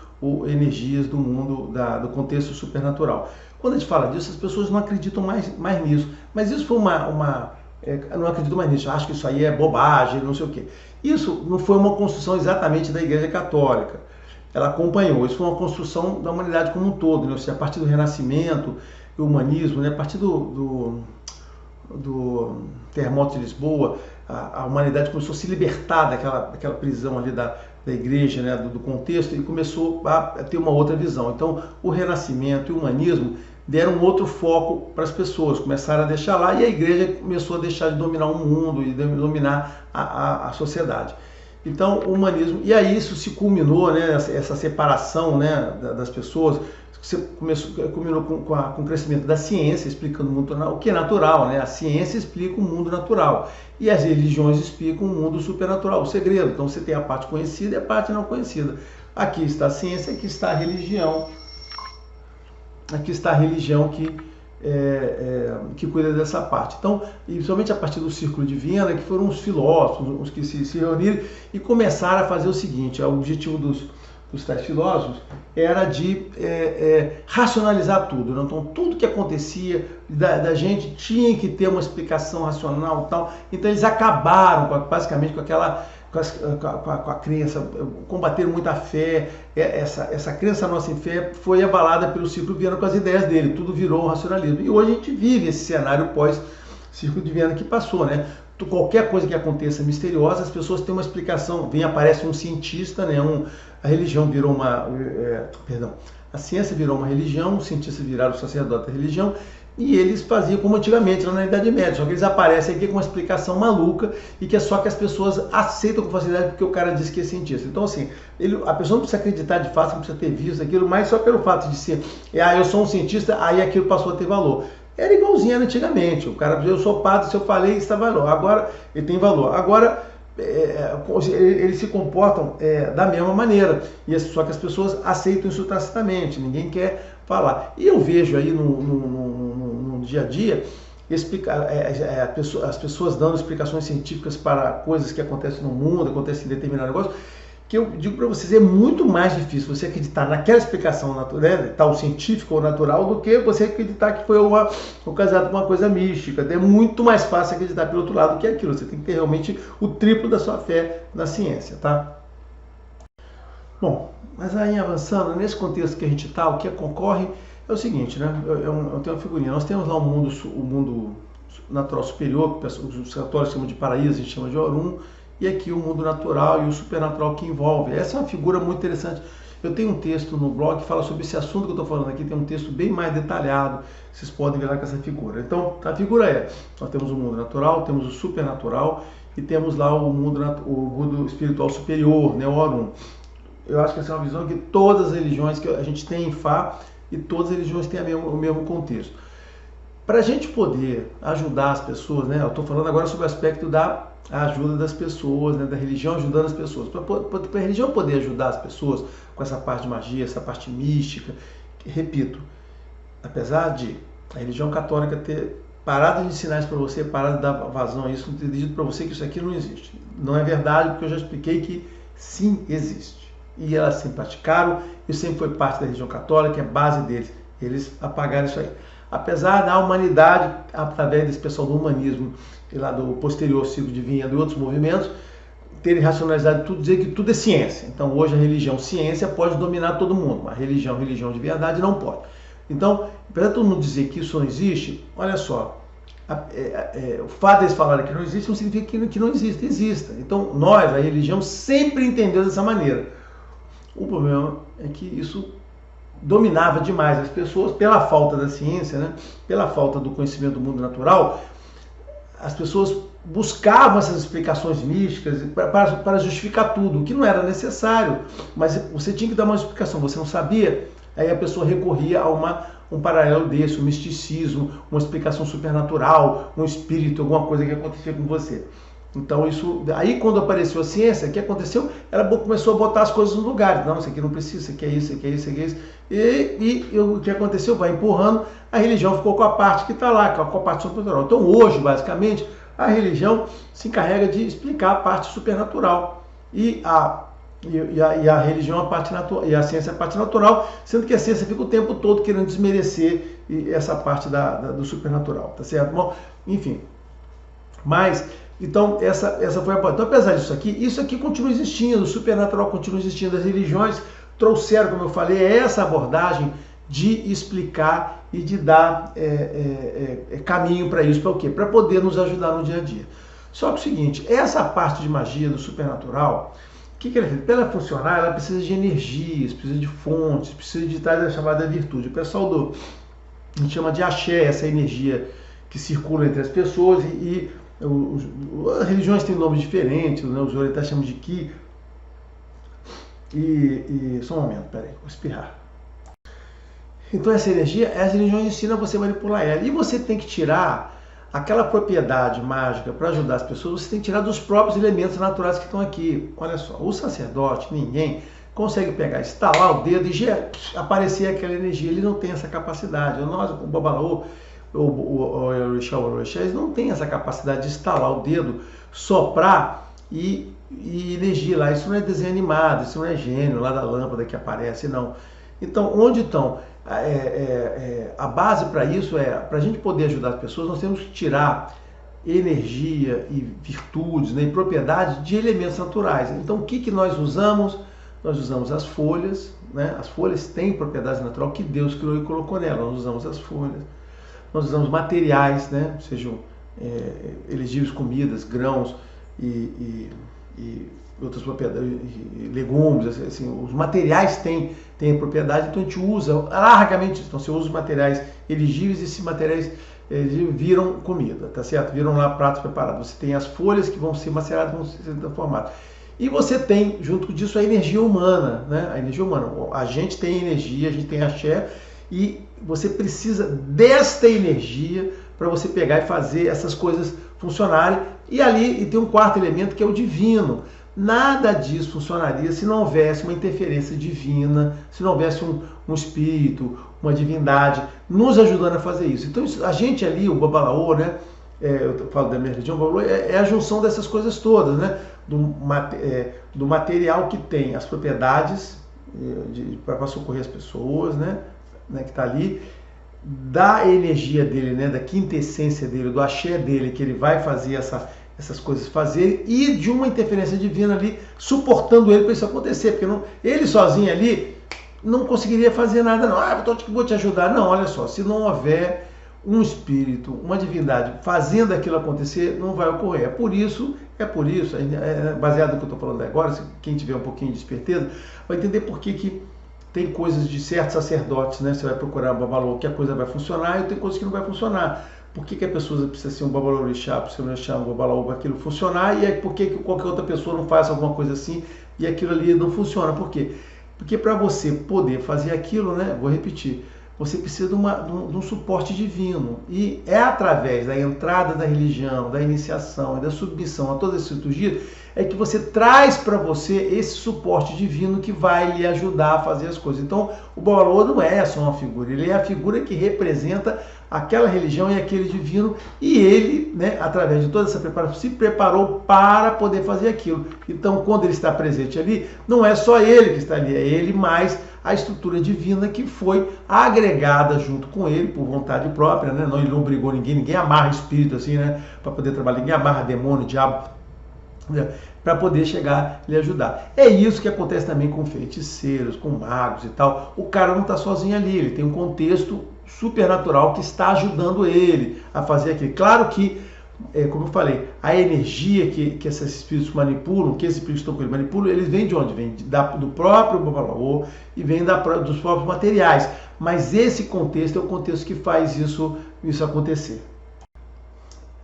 energias do mundo, do contexto supernatural. Quando a gente fala disso, as pessoas não acreditam mais nisso. Mas isso foi não acredito mais nisso, acho que isso aí é bobagem, não sei o quê. Isso não foi uma construção exatamente da Igreja Católica. Ela acompanhou, isso foi uma construção da humanidade como um todo, né? Ou seja, a partir do Renascimento, do humanismo, né? A partir do terremoto de Lisboa, a humanidade começou a se libertar daquela prisão ali da igreja, né, do contexto, e começou a ter uma outra visão. Então, o Renascimento e o humanismo deram um outro foco para as pessoas, começaram a deixar lá, e a igreja começou a deixar de dominar o mundo e de dominar a sociedade. Então, o humanismo, e aí isso se culminou, né, essa separação, né, das pessoas, culminou com o crescimento da ciência, explicando o que é natural, né? A ciência explica o mundo natural e as religiões explicam o mundo supernatural, o segredo. Então você tem a parte conhecida e a parte não conhecida. Aqui está a ciência, aqui está a religião. Aqui está a religião que cuida dessa parte. Então, e principalmente a partir do Círculo de Viena, que foram os filósofos, os que se reuniram e começaram a fazer o seguinte: o objetivo dos tais filósofos era de racionalizar tudo, né? Então tudo que acontecia da gente tinha que ter uma explicação racional e tal. Então eles acabaram basicamente com a crença, combateram muito a fé. Essa crença nossa em fé foi abalada pelo Círculo de Viena com as ideias dele, tudo virou racionalismo. E hoje a gente vive esse cenário pós-Círculo de Viena que passou, né? Qualquer coisa que aconteça misteriosa, as pessoas têm uma explicação. Aparece um cientista, né? A religião virou a ciência virou uma religião, os cientistas viraram sacerdote da religião, e eles faziam como antigamente, lá na Idade Média, só que eles aparecem aqui com uma explicação maluca e que é só que as pessoas aceitam com facilidade porque o cara diz que é cientista. Então, assim, a pessoa não precisa acreditar de fato, não precisa ter visto aquilo, mas só pelo fato de ser, eu sou um cientista, aí aquilo passou a ter valor. era igualzinho era antigamente. O cara, eu sou padre, se eu falei, isso tem valor. Agora, ele tem valor. Agora, eles se comportam da mesma maneira. Só que as pessoas aceitam isso tacitamente, ninguém quer falar. E eu vejo aí no dia a dia as pessoas dando explicações científicas para coisas que acontecem no mundo, acontecem em determinado negócio, que eu digo para vocês, é muito mais difícil você acreditar naquela explicação natural, né, tal científica ou natural, do que você acreditar que foi ocasionado por uma coisa mística. É muito mais fácil acreditar pelo outro lado que aquilo. Você tem que ter realmente o triplo da sua fé na ciência, tá? Bom, mas aí avançando, nesse contexto que a gente está, o que concorre é o seguinte, né? Eu tenho uma figurinha. Nós temos lá o mundo natural superior, que os católicos chamam de paraíso, a gente chama de Orum, e aqui o mundo natural e o supernatural que envolve. Essa é uma figura muito interessante. Eu tenho um texto no blog que fala sobre esse assunto que eu estou falando aqui, tem um texto bem mais detalhado, que vocês podem ver lá com essa figura. Então, a figura nós temos o mundo natural, temos o supernatural e temos lá o mundo espiritual superior, né, o Orum. Eu acho que essa é uma visão que todas as religiões que a gente tem em Fá e todas as religiões têm o mesmo contexto. Para a gente poder ajudar as pessoas, né? Eu estou falando agora sobre o aspecto da ajuda das pessoas, né? Da religião ajudando as pessoas. Para a religião poder ajudar as pessoas com essa parte de magia, essa parte mística, repito, apesar de a religião católica ter parado de ensinar isso para você, parado de dar vazão a isso, não ter dito para você que isso aqui não existe. Não é verdade, porque eu já expliquei que sim existe. E elas sempre praticaram, isso sempre foi parte da religião católica, é base deles. Eles apagaram isso aí. Apesar da humanidade, através desse pessoal do humanismo, e lá do posterior ciclo de Vinha, de outros movimentos, terem racionalizado tudo, dizer que tudo é ciência. Então hoje a religião, ciência, pode dominar todo mundo, mas religião de verdade não pode. Então, apesar de todo mundo dizer que isso não existe, olha só, o fato deles falarem que não existe não significa que não existe, exista. Então nós, a religião, sempre entendeu dessa maneira. O problema é que isso dominava demais as pessoas pela falta da ciência, né? Pela falta do conhecimento do mundo natural. As pessoas buscavam essas explicações místicas para justificar tudo, o que não era necessário, mas você tinha que dar uma explicação, você não sabia, aí a pessoa recorria a um paralelo desse, um misticismo, uma explicação supernatural, um espírito, alguma coisa que acontecia com você. Então isso, aí quando apareceu a ciência, o que aconteceu? Ela começou a botar as coisas no lugar. Não, isso aqui não precisa, isso aqui é isso, isso aqui é isso, isso aqui é isso. E o que aconteceu? Vai empurrando, a religião ficou com a parte que está lá, com a parte supernatural. Então hoje, basicamente, a religião se encarrega de explicar a parte supernatural. E a religião a parte natural, e a ciência a parte natural, sendo que a ciência fica o tempo todo querendo desmerecer essa parte do supernatural, tá certo? Bom, enfim, mas então essa foi a parte. Então, apesar isso aqui continua existindo, o supernatural continua existindo, as religiões trouxeram, como eu falei, essa abordagem de explicar e de dar caminho para isso, para o quê? Para poder nos ajudar no dia a dia. Só que o seguinte, essa parte de magia do supernatural, o que ela fez? Para ela funcionar, ela precisa de energias, precisa de fontes, precisa de tais a chamada virtude. O pessoal a gente chama de axé, essa energia que circula entre as pessoas as religiões têm nomes diferentes, né? Os orientais chamam de Ki. Só um momento, peraí, vou espirrar. Então essa energia, as religiões ensinam você a manipular ela. E você tem que tirar aquela propriedade mágica para ajudar as pessoas, você tem que tirar dos próprios elementos naturais que estão aqui. Olha só, o sacerdote, ninguém consegue pegar, estalar o dedo e aparecer aquela energia. Ele não tem essa capacidade. Nós, o Babalaô, o Orixá, eles não têm essa capacidade de estalar o dedo, soprar e energia lá. Isso não é desenho animado, isso não é gênio lá da lâmpada que aparece, não. Então, onde estão? A base para isso para a gente poder ajudar as pessoas, nós temos que tirar energia e virtudes, né, e propriedades de elementos naturais. Então, o que nós usamos? Nós usamos as folhas, né? As folhas têm propriedades naturais que Deus criou e colocou nela. Nós usamos as folhas. Nós usamos materiais, né? Sejam elegíveis comidas, grãos e outras propriedades, legumes, assim, os materiais têm propriedade, então a gente usa largamente isso. Então você usa os materiais elegíveis e esses materiais viram comida, tá certo? Viram lá pratos preparados. Você tem as folhas que vão ser maceradas, vão ser transformadas. E você tem, junto disso, a energia humana, né? A energia humana. A gente tem energia, a gente tem axé, E você precisa desta energia para você pegar e fazer essas coisas funcionarem. E ali tem um quarto elemento que é o divino. Nada disso funcionaria se não houvesse uma interferência divina, se não houvesse um espírito, uma divindade nos ajudando a fazer isso. Então a gente ali, o Babalaô, né? Eu falo da minha religião, o Babalaô é a junção dessas coisas todas, né? Do material que tem as propriedades para socorrer as pessoas, né? Que está ali, da energia dele, né? Da quinta essência dele, do axé dele, que ele vai fazer essas coisas fazerem, e de uma interferência divina ali suportando ele para isso acontecer, porque ele sozinho ali não conseguiria fazer nada, não. Vou te ajudar. Não, olha só, se não houver um espírito, uma divindade fazendo aquilo acontecer, não vai ocorrer. É por isso, baseado no que eu estou falando agora, quem tiver um pouquinho de esperteza, vai entender por que tem coisas de certos sacerdotes, né? Você vai procurar um Babalaô que a coisa vai funcionar, e tem coisas que não vai funcionar. Por que a pessoa precisa ser um Babalorixá, precisa ser um orixá, um Babalaô para aquilo funcionar, e aí por que qualquer outra pessoa não faz alguma coisa assim e aquilo ali não funciona? Por quê? Porque para você poder fazer aquilo, né? Vou repetir, você precisa de um suporte divino. E é através da entrada da religião, da iniciação e da submissão a todas essas liturgias é que você traz para você esse suporte divino que vai lhe ajudar a fazer as coisas. Então, o Babalaô não é só uma figura, ele é a figura que representa aquela religião e aquele divino, e ele, né, através de toda essa preparação, se preparou para poder fazer aquilo. Então, quando ele está presente ali, não é só ele que está ali, é ele mais a estrutura divina que foi agregada junto com ele, por vontade própria, né? Ele não obrigou ninguém amarra espírito assim, né, para poder trabalhar, ninguém amarra demônio, diabo, para poder chegar e lhe ajudar. É isso que acontece também com feiticeiros, com magos e tal. O cara não está sozinho ali, ele tem um contexto supernatural que está ajudando ele a fazer aquilo. Claro que, como eu falei, a energia que esses espíritos manipulam, que esses espíritos estão com ele manipulam, eles vêm de onde? Vêm do próprio Babalaô e vêm dos próprios materiais. Mas esse contexto é o contexto que faz isso acontecer.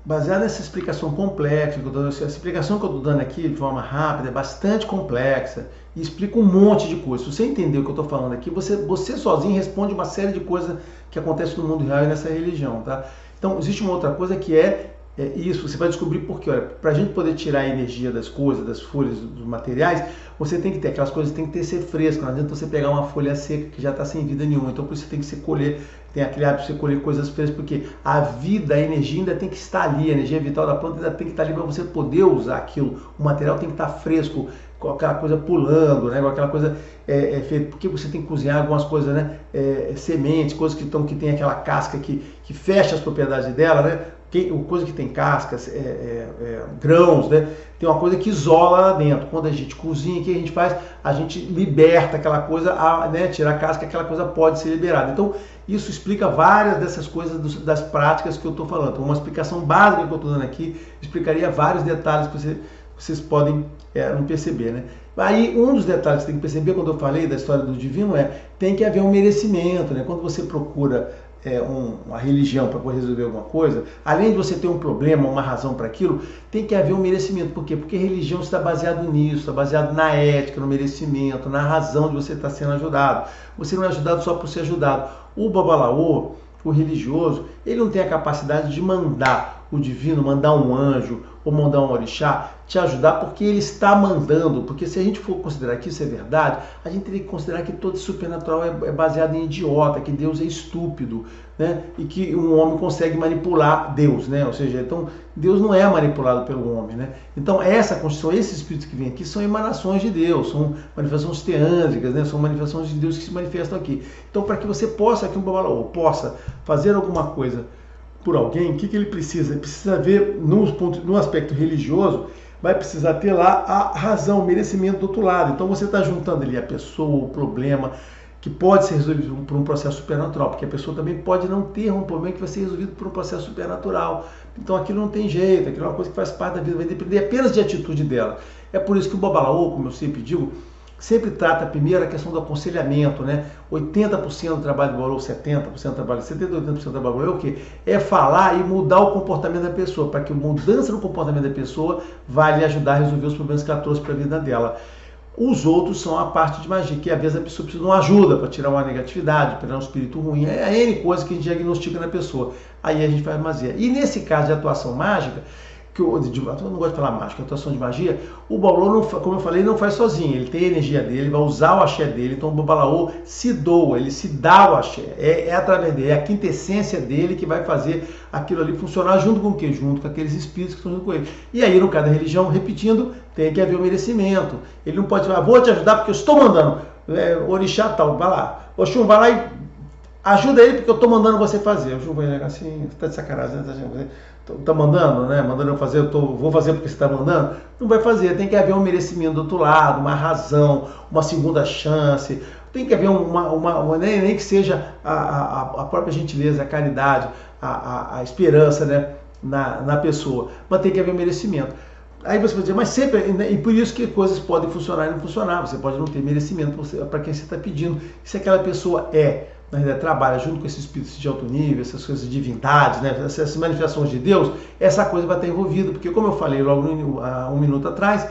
Baseado nessa explicação complexa, essa explicação que eu estou dando aqui de forma rápida, é bastante complexa e explica um monte de coisas. Se você entender o que eu estou falando aqui, você sozinho responde uma série de coisas que acontecem no mundo real e nessa religião, tá? Então, existe uma outra coisa que é isso, você vai descobrir por quê. Olha, para a gente poder tirar a energia das coisas, das folhas, dos materiais, você tem que ter, aquelas coisas tem que ser frescas, não adianta você pegar uma folha seca que já está sem vida nenhuma, então por isso você tem que colher, tem aquele hábito de você colher coisas frescas, porque a vida, a energia ainda tem que estar ali, a energia vital da planta ainda tem que estar ali para você poder usar aquilo, o material tem que estar fresco, com aquela coisa pulando, né, com aquela coisa feita, porque você tem que cozinhar algumas coisas, né, sementes, coisas que tem aquela casca que fecha as propriedades dela, né, coisa que tem cascas, grãos, né? Tem uma coisa que isola lá dentro. Quando a gente cozinha, o que a gente faz? A gente liberta aquela coisa, né? Tira a casca, aquela coisa pode ser liberada. Então, isso explica várias dessas coisas das práticas que eu estou falando. Então, uma explicação básica que eu estou dando aqui explicaria vários detalhes que vocês podem não perceber, né? Aí, um dos detalhes que você tem que perceber quando eu falei da história do divino tem que haver um merecimento, né? Quando você procura uma religião para poder resolver alguma coisa, além de você ter um problema, uma razão para aquilo, tem que haver um merecimento. Por quê? Porque religião está baseado nisso, está baseado na ética, no merecimento, na razão de você estar sendo ajudado. Você não é ajudado só por ser ajudado. O Babalaô, o religioso, ele não tem a capacidade de mandar o divino, mandar um anjo ou mandar um orixá te ajudar, porque ele está mandando. Porque se a gente for considerar que isso é verdade, a gente teria que considerar que todo supernatural é baseado em idiota, que Deus é estúpido, né? E que um homem consegue manipular Deus, né? Ou seja, então Deus não é manipulado pelo homem, né? Então essa construção, esses espíritos que vêm aqui são emanações de Deus, são manifestações teândricas, né? São manifestações de Deus que se manifestam aqui. Então, para que você possa, aqui um Babalaô, possa fazer alguma coisa por alguém, o que ele precisa? Ele precisa ver no aspecto religioso, vai precisar ter lá a razão, o merecimento do outro lado. Então você está juntando ali a pessoa, o problema, que pode ser resolvido por um processo supernatural, porque a pessoa também pode não ter um problema que vai ser resolvido por um processo supernatural. Então aquilo não tem jeito, aquilo é uma coisa que faz parte da vida, vai depender apenas de atitude dela. É por isso que o Babalaô, como eu sempre digo, sempre trata primeiro a questão do aconselhamento, né? 80% do trabalho do Babalaô, 70% do trabalho, 70% 80% do trabalho é o quê? É falar e mudar o comportamento da pessoa, para que a mudança no comportamento da pessoa vai lhe ajudar a resolver os problemas que ela trouxe para a vida dela. Os outros são a parte de magia, que às vezes a pessoa precisa de uma ajuda para tirar uma negatividade, para tirar um espírito ruim. É N coisa que a gente diagnostica na pessoa. Aí a gente faz magia. E nesse caso de atuação mágica, eu não gosto de falar mágica, atuação de magia, o Babalaô, como eu falei, não faz sozinho, ele tem a energia dele, ele vai usar o axé dele, então o Babalaô se doa, ele se dá o axé, é através dele, é a quintessência dele que vai fazer aquilo ali funcionar junto com o quê? Junto com aqueles espíritos que estão junto com ele. E aí, no caso da religião, repetindo, tem que haver o merecimento. Ele não pode falar, vou te ajudar porque eu estou mandando, orixá tal, vai lá, Oxum, vai lá e ajuda ele porque eu estou mandando você fazer. O Oxum vai negar assim, você está de sacanagem, né? Tá mandando, né? Mandando eu fazer, vou fazer porque você está mandando. Não vai fazer, tem que haver um merecimento do outro lado, uma razão, uma segunda chance. Tem que haver nem que seja a própria gentileza, a caridade, a esperança, né? na pessoa. Mas tem que haver um merecimento. Aí você vai dizer, mas sempre, e por isso que coisas podem funcionar e não funcionar. Você pode não ter merecimento para quem você está pedindo. Se aquela pessoa na realidade, trabalha junto com esses espíritos de alto nível, essas coisas de divindade, né, essas manifestações de Deus, essa coisa vai estar envolvida, porque como eu falei logo há um minuto atrás,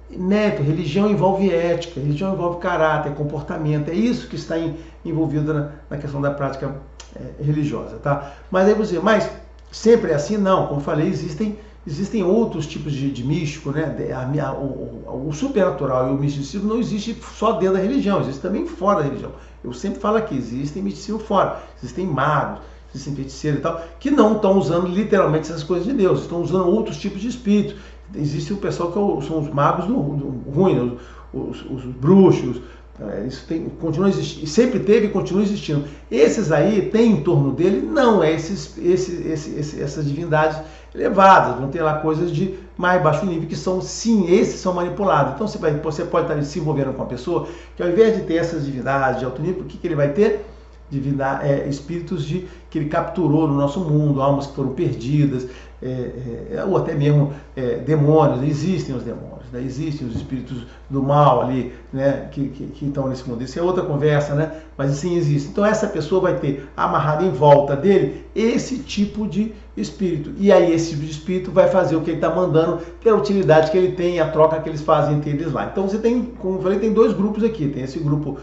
religião envolve ética, religião envolve caráter, comportamento, é isso que está envolvido na questão da prática religiosa, tá? Mas aí você, mas sempre é assim? Não, como eu falei, existem outros tipos de místico, né? O supernatural e o misticismo não existe só dentro da religião, existe também fora da religião. Eu sempre falo aqui, existem misticismo fora, existem magos, existem feiticeiros e tal, que não estão usando literalmente essas coisas de Deus, estão usando outros tipos de espíritos. Existe o pessoal que são os magos do ruim, os bruxos, isso continua existindo, sempre teve e continua existindo. Esses aí tem em torno dele, não é essas divindades elevadas, vão ter lá coisas de mais baixo nível que são, sim, esses são manipulados. Então você pode estar se envolvendo com uma pessoa que ao invés de ter essas divindades de alto nível, o que ele vai ter? Espíritos que ele capturou no nosso mundo, almas que foram perdidas, ou até mesmo demônios. Existem os demônios, né? Existem os espíritos do mal ali, né? que estão nesse mundo. Isso é outra conversa, né? Mas sim, existe. Então essa pessoa vai ter amarrado em volta dele esse tipo de espírito. E aí esse tipo de espírito vai fazer o que ele está mandando, pela utilidade que ele tem, a troca que eles fazem entre eles lá. Então você tem, como eu falei, tem dois grupos aqui. Tem esse grupo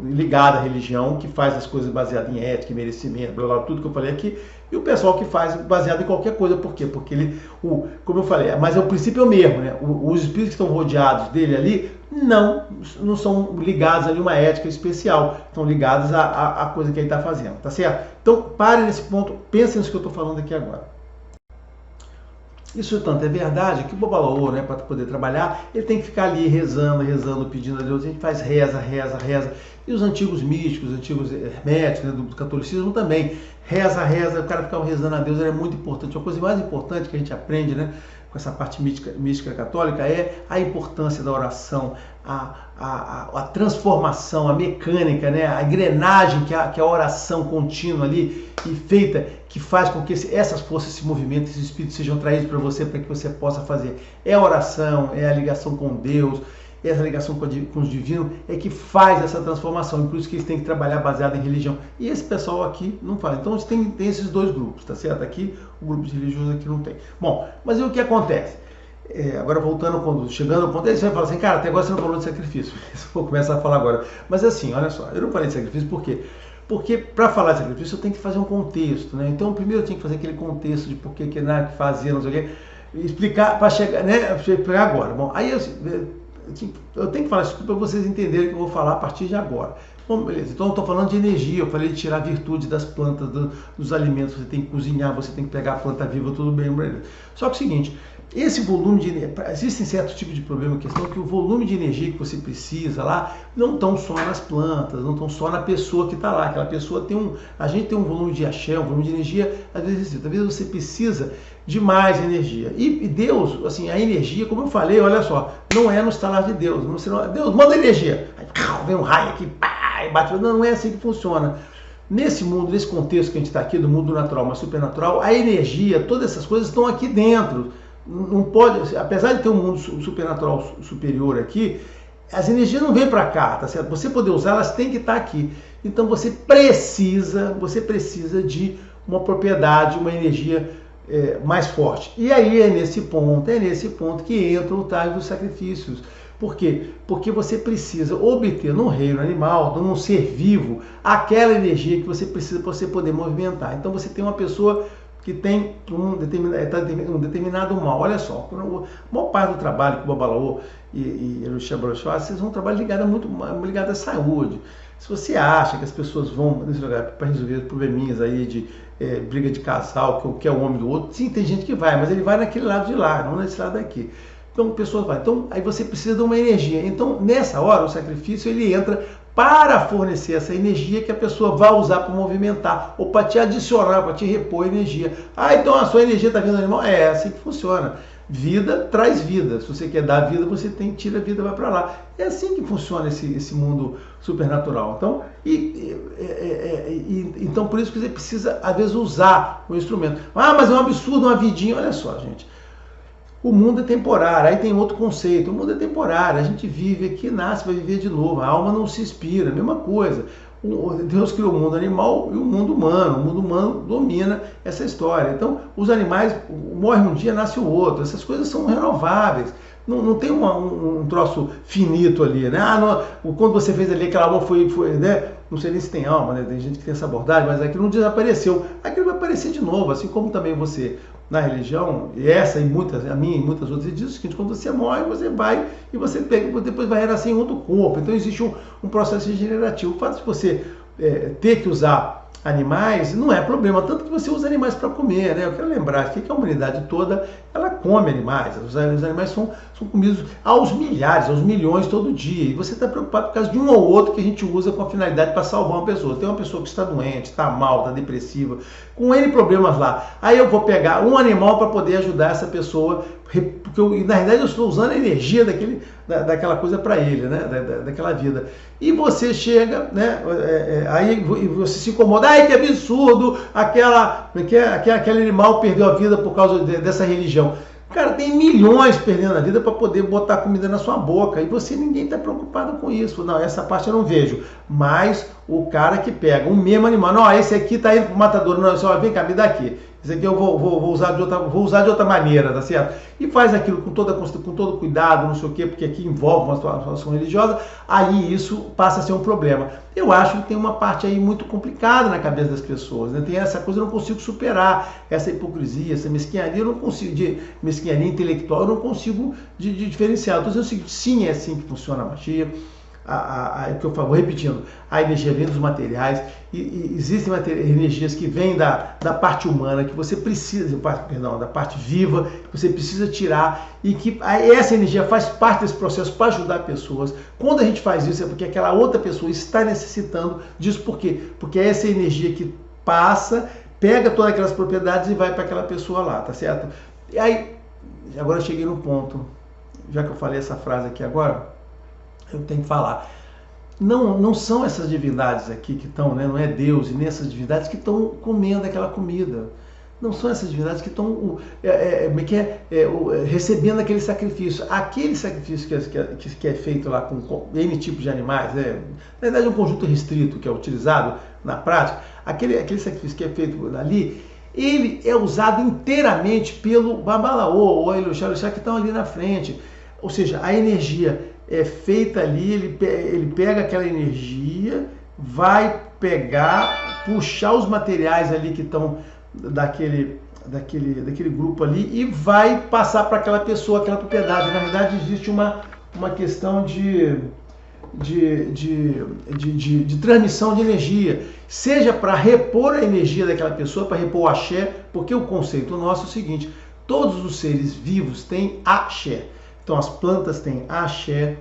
ligado à religião, que faz as coisas baseadas em ética, em merecimento, blá, blá, tudo que eu falei aqui, e o pessoal que faz baseado em qualquer coisa. Por quê? Porque ele, como eu falei, mas o princípio é o mesmo, né? Os espíritos que estão rodeados dele ali não são ligados a nenhuma ética especial, estão ligados à coisa que ele está fazendo, tá certo? Então pare nesse ponto, pense nisso que eu estou falando aqui agora. Isso tanto é verdade que o Babalaô, né, para poder trabalhar, ele tem que ficar ali rezando, pedindo a Deus. A gente faz reza. E os antigos místicos, os antigos herméticos, né, do catolicismo também. Reza, o cara ficar rezando a Deus é muito importante. A coisa mais importante que a gente aprende, né, com essa parte mística católica é a importância da oração, a transformação, a mecânica, né, a engrenagem que a oração contínua ali e feita, que faz com que essas forças se movimentem, esses espíritos sejam traídos para que você possa fazer. É a oração, é a ligação com Deus, essa ligação com os divinos é que faz essa transformação, e por isso que eles têm que trabalhar baseado em religião. E esse pessoal aqui não faz. Então tem esses dois grupos, tá certo? Aqui o grupo de religiosos aqui não tem. Bom, mas e o que acontece? Agora voltando, chegando ao ponto, aí você vai falar assim, cara, até agora você não falou de sacrifício. Eu vou começar a falar agora. Mas assim, olha só, eu não falei de sacrifício por quê? Porque para falar de sacrifício eu tenho que fazer um contexto, né? Então primeiro eu tenho que fazer aquele contexto de por que fazer, não sei o quê, explicar para chegar, né? Explicar agora. Bom, aí eu tenho que falar isso para vocês entenderem o que eu vou falar a partir de agora. Bom, beleza. Então eu estou falando de energia, eu falei de tirar a virtude das plantas, dos alimentos, você tem que cozinhar, você tem que pegar a planta viva, tudo bem, beleza. Só que é o seguinte, esse volume de energia, existem certos tipos de problema, questão que o volume de energia que você precisa lá não estão só nas plantas, não estão só na pessoa que está lá. Aquela pessoa a gente tem um volume de axé, um volume de energia, às vezes você precisa de mais energia. E Deus, assim, a energia, como eu falei, olha só, não é no estalar de Deus. Deus manda energia, aí vem um raio aqui, pá, e bate. Não é assim que funciona. Nesse mundo, nesse contexto que a gente está aqui, do mundo natural, mas supernatural, a energia, todas essas coisas estão aqui dentro. Não pode, apesar de ter um mundo supernatural superior aqui, as energias não vêm para cá, tá certo? Você poder usar, elas têm que estar aqui. Então você precisa de uma propriedade, uma energia mais forte. E aí é nesse ponto que entra o tais dos sacrifícios. Por quê? Porque você precisa obter no reino animal, num ser vivo, aquela energia que você precisa para você poder movimentar. Então você tem uma pessoa que tem um determinado mal. Olha só, a maior parte do trabalho que o Babalaô e o Xabrochó, vocês vão trabalhar ligado à saúde. Se você acha que as pessoas vão nesse lugar para resolver probleminhas aí de briga de casal, que é o homem do outro, sim, tem gente que vai, mas ele vai naquele lado de lá, não nesse lado daqui. Então, pessoas vai. Então, aí você precisa de uma energia. Então, nessa hora, o sacrifício ele entra para fornecer essa energia que a pessoa vai usar para movimentar ou para te adicionar, para te repor energia. Ah, então a sua energia está vindo do animal? É assim que funciona. Vida traz vida. Se você quer dar vida, você tira a vida e vai para lá. É assim que funciona esse mundo supernatural. Então, então, por isso que você precisa, às vezes, usar o instrumento. Ah, mas é um absurdo, uma vidinha. Olha só, gente. O mundo é temporário, aí tem outro conceito. O mundo é temporário, a gente vive aqui, nasce, vai viver de novo. A alma não se inspira, mesma coisa. Deus criou o mundo animal e o mundo humano. O mundo humano domina essa história. Então, os animais morrem um dia, nasce o outro. Essas coisas são renováveis. Não tem um troço finito ali, né? Quando você fez ali aquela alma foi né? Não sei nem se tem alma, né? Tem gente que tem essa abordagem, mas aquilo não desapareceu. Aquilo vai aparecer de novo, assim como também você, na religião, e essa e a minha e muitas outras, diz o seguinte: quando você morre, você vai e você pega, depois vai renascer em outro corpo. Então existe um processo regenerativo. O fato de você ter que usar animais não é problema, tanto que você usa animais para comer, né? Eu quero lembrar aqui que a humanidade toda, ela come animais, os animais são comidos aos milhares, aos milhões todo dia, e você está preocupado por causa de um ou outro que a gente usa com a finalidade para salvar uma pessoa. Tem uma pessoa que está doente, está mal, está depressiva, com N problemas lá, aí eu vou pegar um animal para poder ajudar essa pessoa, porque na realidade eu estou usando a energia daquela coisa para ele, né? Daquela vida. E você chega, né? Aí você se incomoda, ai que absurdo, aquele animal perdeu a vida por causa dessa religião. Cara, tem milhões perdendo a vida para poder botar comida na sua boca e ninguém está preocupado com isso. Não, essa parte eu não vejo. Mas o cara que pega o mesmo animal, não, esse aqui está indo para o matador, não, só vem cá, me dá aqui. Esse aqui eu vou usar de outra maneira, tá certo? E faz aquilo com todo cuidado, não sei o quê, porque aqui envolve uma situação religiosa, aí isso passa a ser um problema. Eu acho que tem uma parte aí muito complicada na cabeça das pessoas, né? Tem essa coisa, eu não consigo superar, essa hipocrisia, essa mesquinharia, eu não consigo, de mesquinharia intelectual, eu não consigo de diferenciar. Então, é o seguinte, sim, é assim que funciona a magia. Que eu falo, repetindo, a energia vem dos materiais e existem energias que vêm da parte humana, que você precisa, da parte viva, que você precisa tirar e que essa energia faz parte desse processo para ajudar pessoas. Quando a gente faz isso é porque aquela outra pessoa está necessitando disso. Por quê? Porque é essa energia que passa, pega todas aquelas propriedades e vai para aquela pessoa lá, tá certo? E aí, agora eu cheguei no ponto, já que eu falei essa frase aqui agora, eu tenho que falar. Não são essas divindades aqui que estão, né? Não é Deus e nem essas divindades que estão comendo aquela comida. Não são essas divindades que estão recebendo aquele sacrifício. Aquele sacrifício que é feito lá com N tipos de animais, né? Na verdade é um conjunto restrito que é utilizado na prática. Aquele sacrifício que é feito ali, ele é usado inteiramente pelo Babalaô ou Eloxá que estão ali na frente. Ou seja, a energia é feita ali, ele pega aquela energia, vai puxar os materiais ali que estão daquele grupo ali e vai passar para aquela pessoa, aquela propriedade. Na verdade, existe uma questão de transmissão de energia, seja para repor a energia daquela pessoa, para repor o axé, porque o conceito nosso é o seguinte: todos os seres vivos têm axé. Então as plantas têm axé,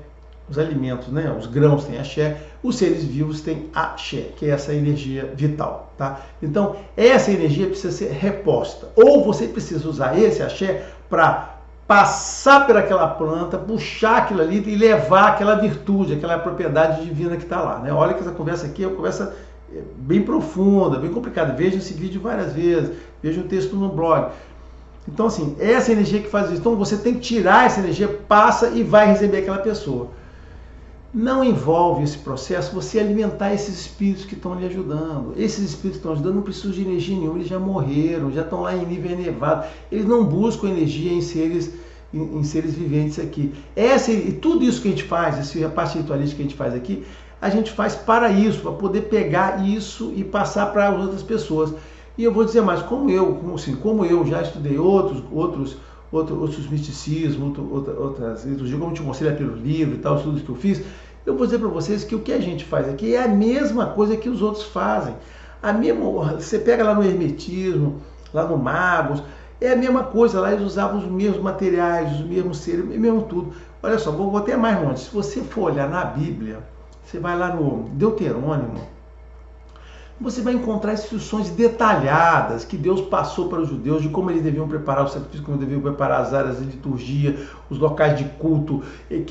os alimentos, né, os grãos têm axé, os seres vivos têm axé, que é essa energia vital, tá? Então essa energia precisa ser reposta, ou você precisa usar esse axé para passar por aquela planta, puxar aquilo ali e levar aquela virtude, aquela propriedade divina que está lá, né? Olha que essa conversa aqui é uma conversa bem profunda, bem complicada. Veja esse vídeo várias vezes, veja o texto no blog. Então, assim, essa energia que faz isso. Então, você tem que tirar essa energia, passa e vai receber aquela pessoa. Não envolve esse processo você alimentar esses espíritos que estão lhe ajudando. Esses espíritos que estão ajudando não precisam de energia nenhuma, eles já morreram, já estão lá em nível elevado. Eles não buscam energia em seres em seres viventes aqui. E tudo isso que a gente faz, essa parte ritualística que a gente faz aqui, a gente faz para isso, para poder pegar isso e passar para as outras pessoas. E eu vou dizer mais, como eu já estudei outros misticismos, outras liturgias, como eu te mostrei pelo livro e tal, os estudos que eu fiz, eu vou dizer para vocês que o que a gente faz aqui é a mesma coisa que os outros fazem. Você pega lá no Hermetismo, lá no Magos, é a mesma coisa, lá eles usavam os mesmos materiais, os mesmos seres, o mesmo tudo. Olha só, vou até mais longe, se você for olhar na Bíblia, você vai lá no Deuterônimo, você vai encontrar instruções detalhadas que Deus passou para os judeus de como eles deviam preparar o sacrifício, como deviam preparar as áreas de liturgia, os locais de culto,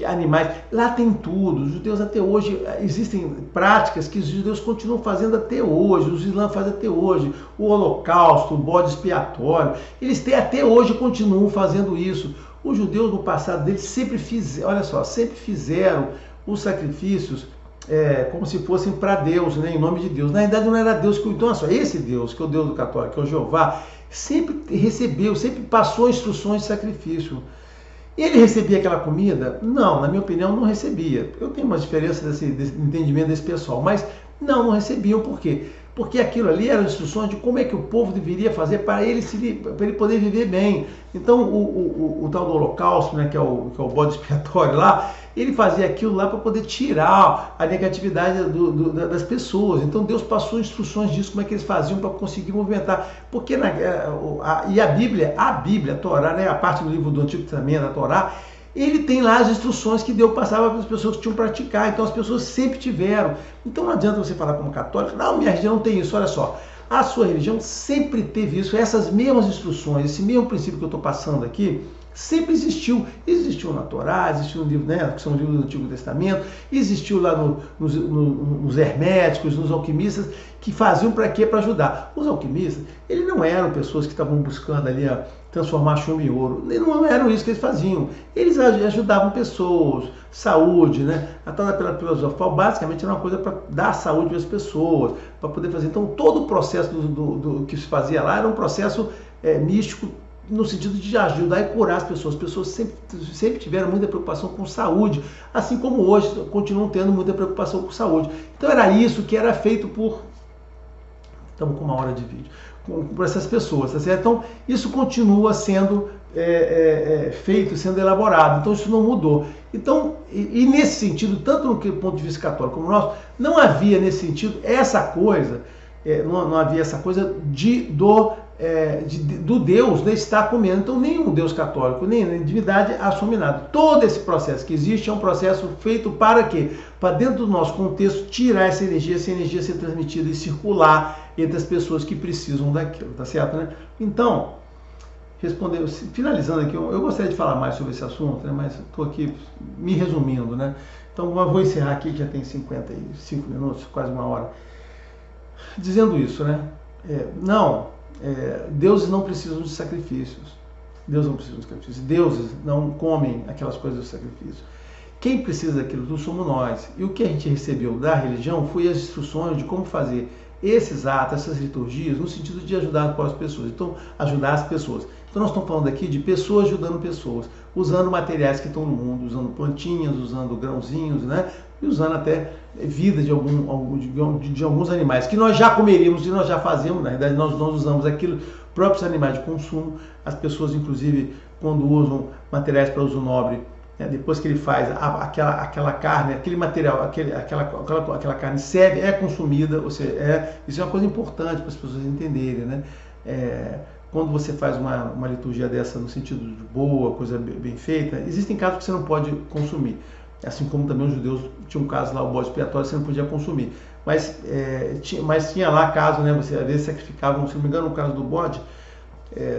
animais. Lá tem tudo. Os judeus até hoje, existem práticas que os judeus continuam fazendo até hoje, os islãs fazem até hoje. O holocausto, o bode expiatório, eles têm até hoje, continuam fazendo isso. Os judeus no passado deles sempre fizeram os sacrifícios como se fossem para Deus, né, em nome de Deus. Na verdade não era Deus que... Então, olha só, esse Deus, que é o Deus do católico, que é o Jeová, sempre passou instruções de sacrifício. Ele recebia aquela comida? Não, na minha opinião, não recebia. Eu tenho uma diferença desse entendimento desse pessoal, mas não recebiam. Por quê? Porque aquilo ali eram instruções de como é que o povo deveria fazer para ele poder viver bem. Então, o tal do holocausto, né, que é o bode expiatório lá, ele fazia aquilo lá para poder tirar a negatividade das pessoas. Então Deus passou instruções disso, como é que eles faziam para conseguir movimentar. Porque a Bíblia, a Torá, né, a parte do livro do Antigo Testamento, a Torá, ele tem lá as instruções que Deus passava para as pessoas que tinham que praticar. Então as pessoas sempre tiveram. Então não adianta você falar como católico, não, minha religião não tem isso. Olha só, a sua religião sempre teve isso, essas mesmas instruções, esse mesmo princípio que eu estou passando aqui, sempre existiu. Existiu na Torá, existiu no livro, né, que são livros do Antigo Testamento, existiu lá nos herméticos, nos alquimistas, que faziam para quê? Para ajudar. Os alquimistas, eles não eram pessoas que estavam buscando ali transformar chumbo em ouro. Não eram isso que eles faziam. Eles ajudavam pessoas, saúde, né? A tal da filosofal basicamente era uma coisa para dar saúde para as pessoas, para poder fazer. Então todo o processo do que se fazia lá era um processo místico, no sentido de ajudar e curar as pessoas. As pessoas sempre tiveram muita preocupação com saúde, assim como hoje continuam tendo muita preocupação com saúde. Então era isso que era feito estamos com 1 hora de vídeo, por essas pessoas, tá certo? Então isso continua sendo feito, sendo elaborado, então isso não mudou. Então, e nesse sentido, tanto no ponto de vista católico como nosso, não havia nesse sentido essa coisa, não havia essa coisa do Deus, né, estar comendo. Então nenhum Deus católico, nem a divindade assume nada. Todo esse processo que existe é um processo feito para quê? Para dentro do nosso contexto tirar essa energia ser transmitida e circular entre as pessoas que precisam daquilo, tá certo, né? Então, finalizando aqui, eu gostaria de falar mais sobre esse assunto, né, mas estou aqui me resumindo, né? Então eu vou encerrar aqui, que já tem 55 minutos, quase 1 hora, dizendo isso, né? Deuses não precisam de sacrifícios. Deus não precisa de sacrifícios. Deuses não comem aquelas coisas do sacrifício. Quem precisa daquilo tudo somos nós. E o que a gente recebeu da religião foi as instruções de como fazer esses atos, essas liturgias, no sentido de ajudar as pessoas. Então, ajudar as pessoas. Então, nós estamos falando aqui de pessoas ajudando pessoas, usando materiais que estão no mundo, usando plantinhas, usando grãozinhos, né? E usando até vida de alguns animais que nós já comeríamos e nós já fazemos. Na verdade, nós usamos aquilo, próprios animais de consumo. As pessoas, inclusive, quando usam materiais para uso nobre, depois que ele faz aquela carne, aquele material, aquela carne serve, é consumida, ou seja, isso é uma coisa importante para as pessoas entenderem, né? Quando você faz uma liturgia dessa no sentido de boa, coisa bem feita, existem casos que você não pode consumir. Assim como também os judeus tinham um caso lá, o bode expiatório, você não podia consumir. Mas tinha lá caso, né? Você às vezes sacrificavam, se não me engano, no caso do bode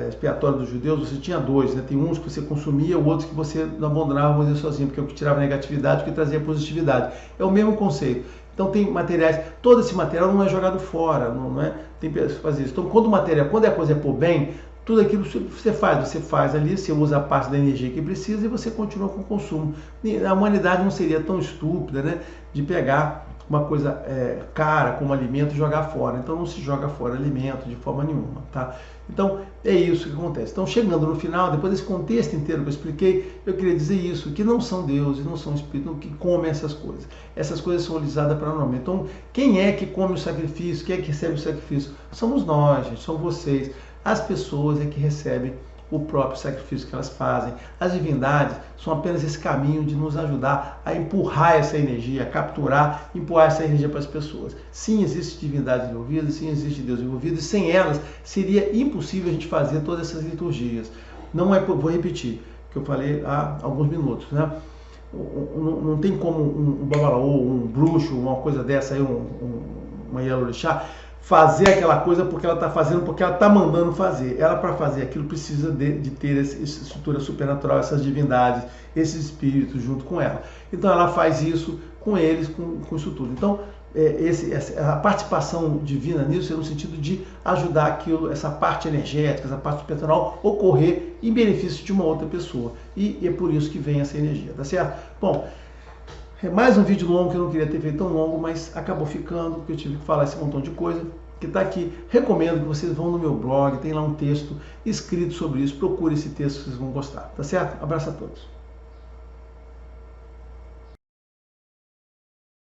expiatório dos judeus, você tinha 2, né? Tem uns que você consumia, outros que você não abandonava, vamos dizer sozinho, porque é o que tirava negatividade, o que trazia positividade. É o mesmo conceito. Então tem materiais, todo esse material não é jogado fora, não é? Tem pessoas que fazem isso. Então quando a coisa é por bem, tudo aquilo você faz ali, você usa a parte da energia que precisa e você continua com o consumo. A humanidade não seria tão estúpida, né, de pegar uma coisa cara como alimento e jogar fora. Então não se joga fora alimento de forma nenhuma, tá? Então é isso que acontece. Então chegando no final, depois desse contexto inteiro que eu expliquei, eu queria dizer isso, que não são deuses, não são espíritos que comem essas coisas. Essas coisas são utilizadas para normalmente. Então quem é que come o sacrifício, quem é que recebe o sacrifício? Somos nós, gente, são vocês. As pessoas é que recebem o próprio sacrifício que elas fazem. As divindades são apenas esse caminho de nos ajudar a empurrar essa energia, a capturar, empurrar essa energia para as pessoas. Sim, existe divindades envolvidas, sim, existe Deus envolvido, e sem elas seria impossível a gente fazer todas essas liturgias. Não é, vou repetir, que eu falei há alguns minutos, né? Não tem como um babalaô, um bruxo, uma coisa dessa aí, uma Yalorixá, fazer aquela coisa porque ela está fazendo, porque ela está mandando fazer. Ela, para fazer aquilo, precisa de ter essa estrutura supernatural, essas divindades, esses espíritos junto com ela. Então ela faz isso com eles, com isso tudo. Então a participação divina nisso é no sentido de ajudar aquilo, essa parte energética, essa parte supernatural ocorrer em benefício de uma outra pessoa. E é por isso que vem essa energia, tá certo? Bom, é mais um vídeo longo que eu não queria ter feito tão longo, mas acabou ficando, porque eu tive que falar esse montão de coisa que está aqui. Recomendo que vocês vão no meu blog, tem lá um texto escrito sobre isso. Procure esse texto que vocês vão gostar, tá certo? Abraço a todos.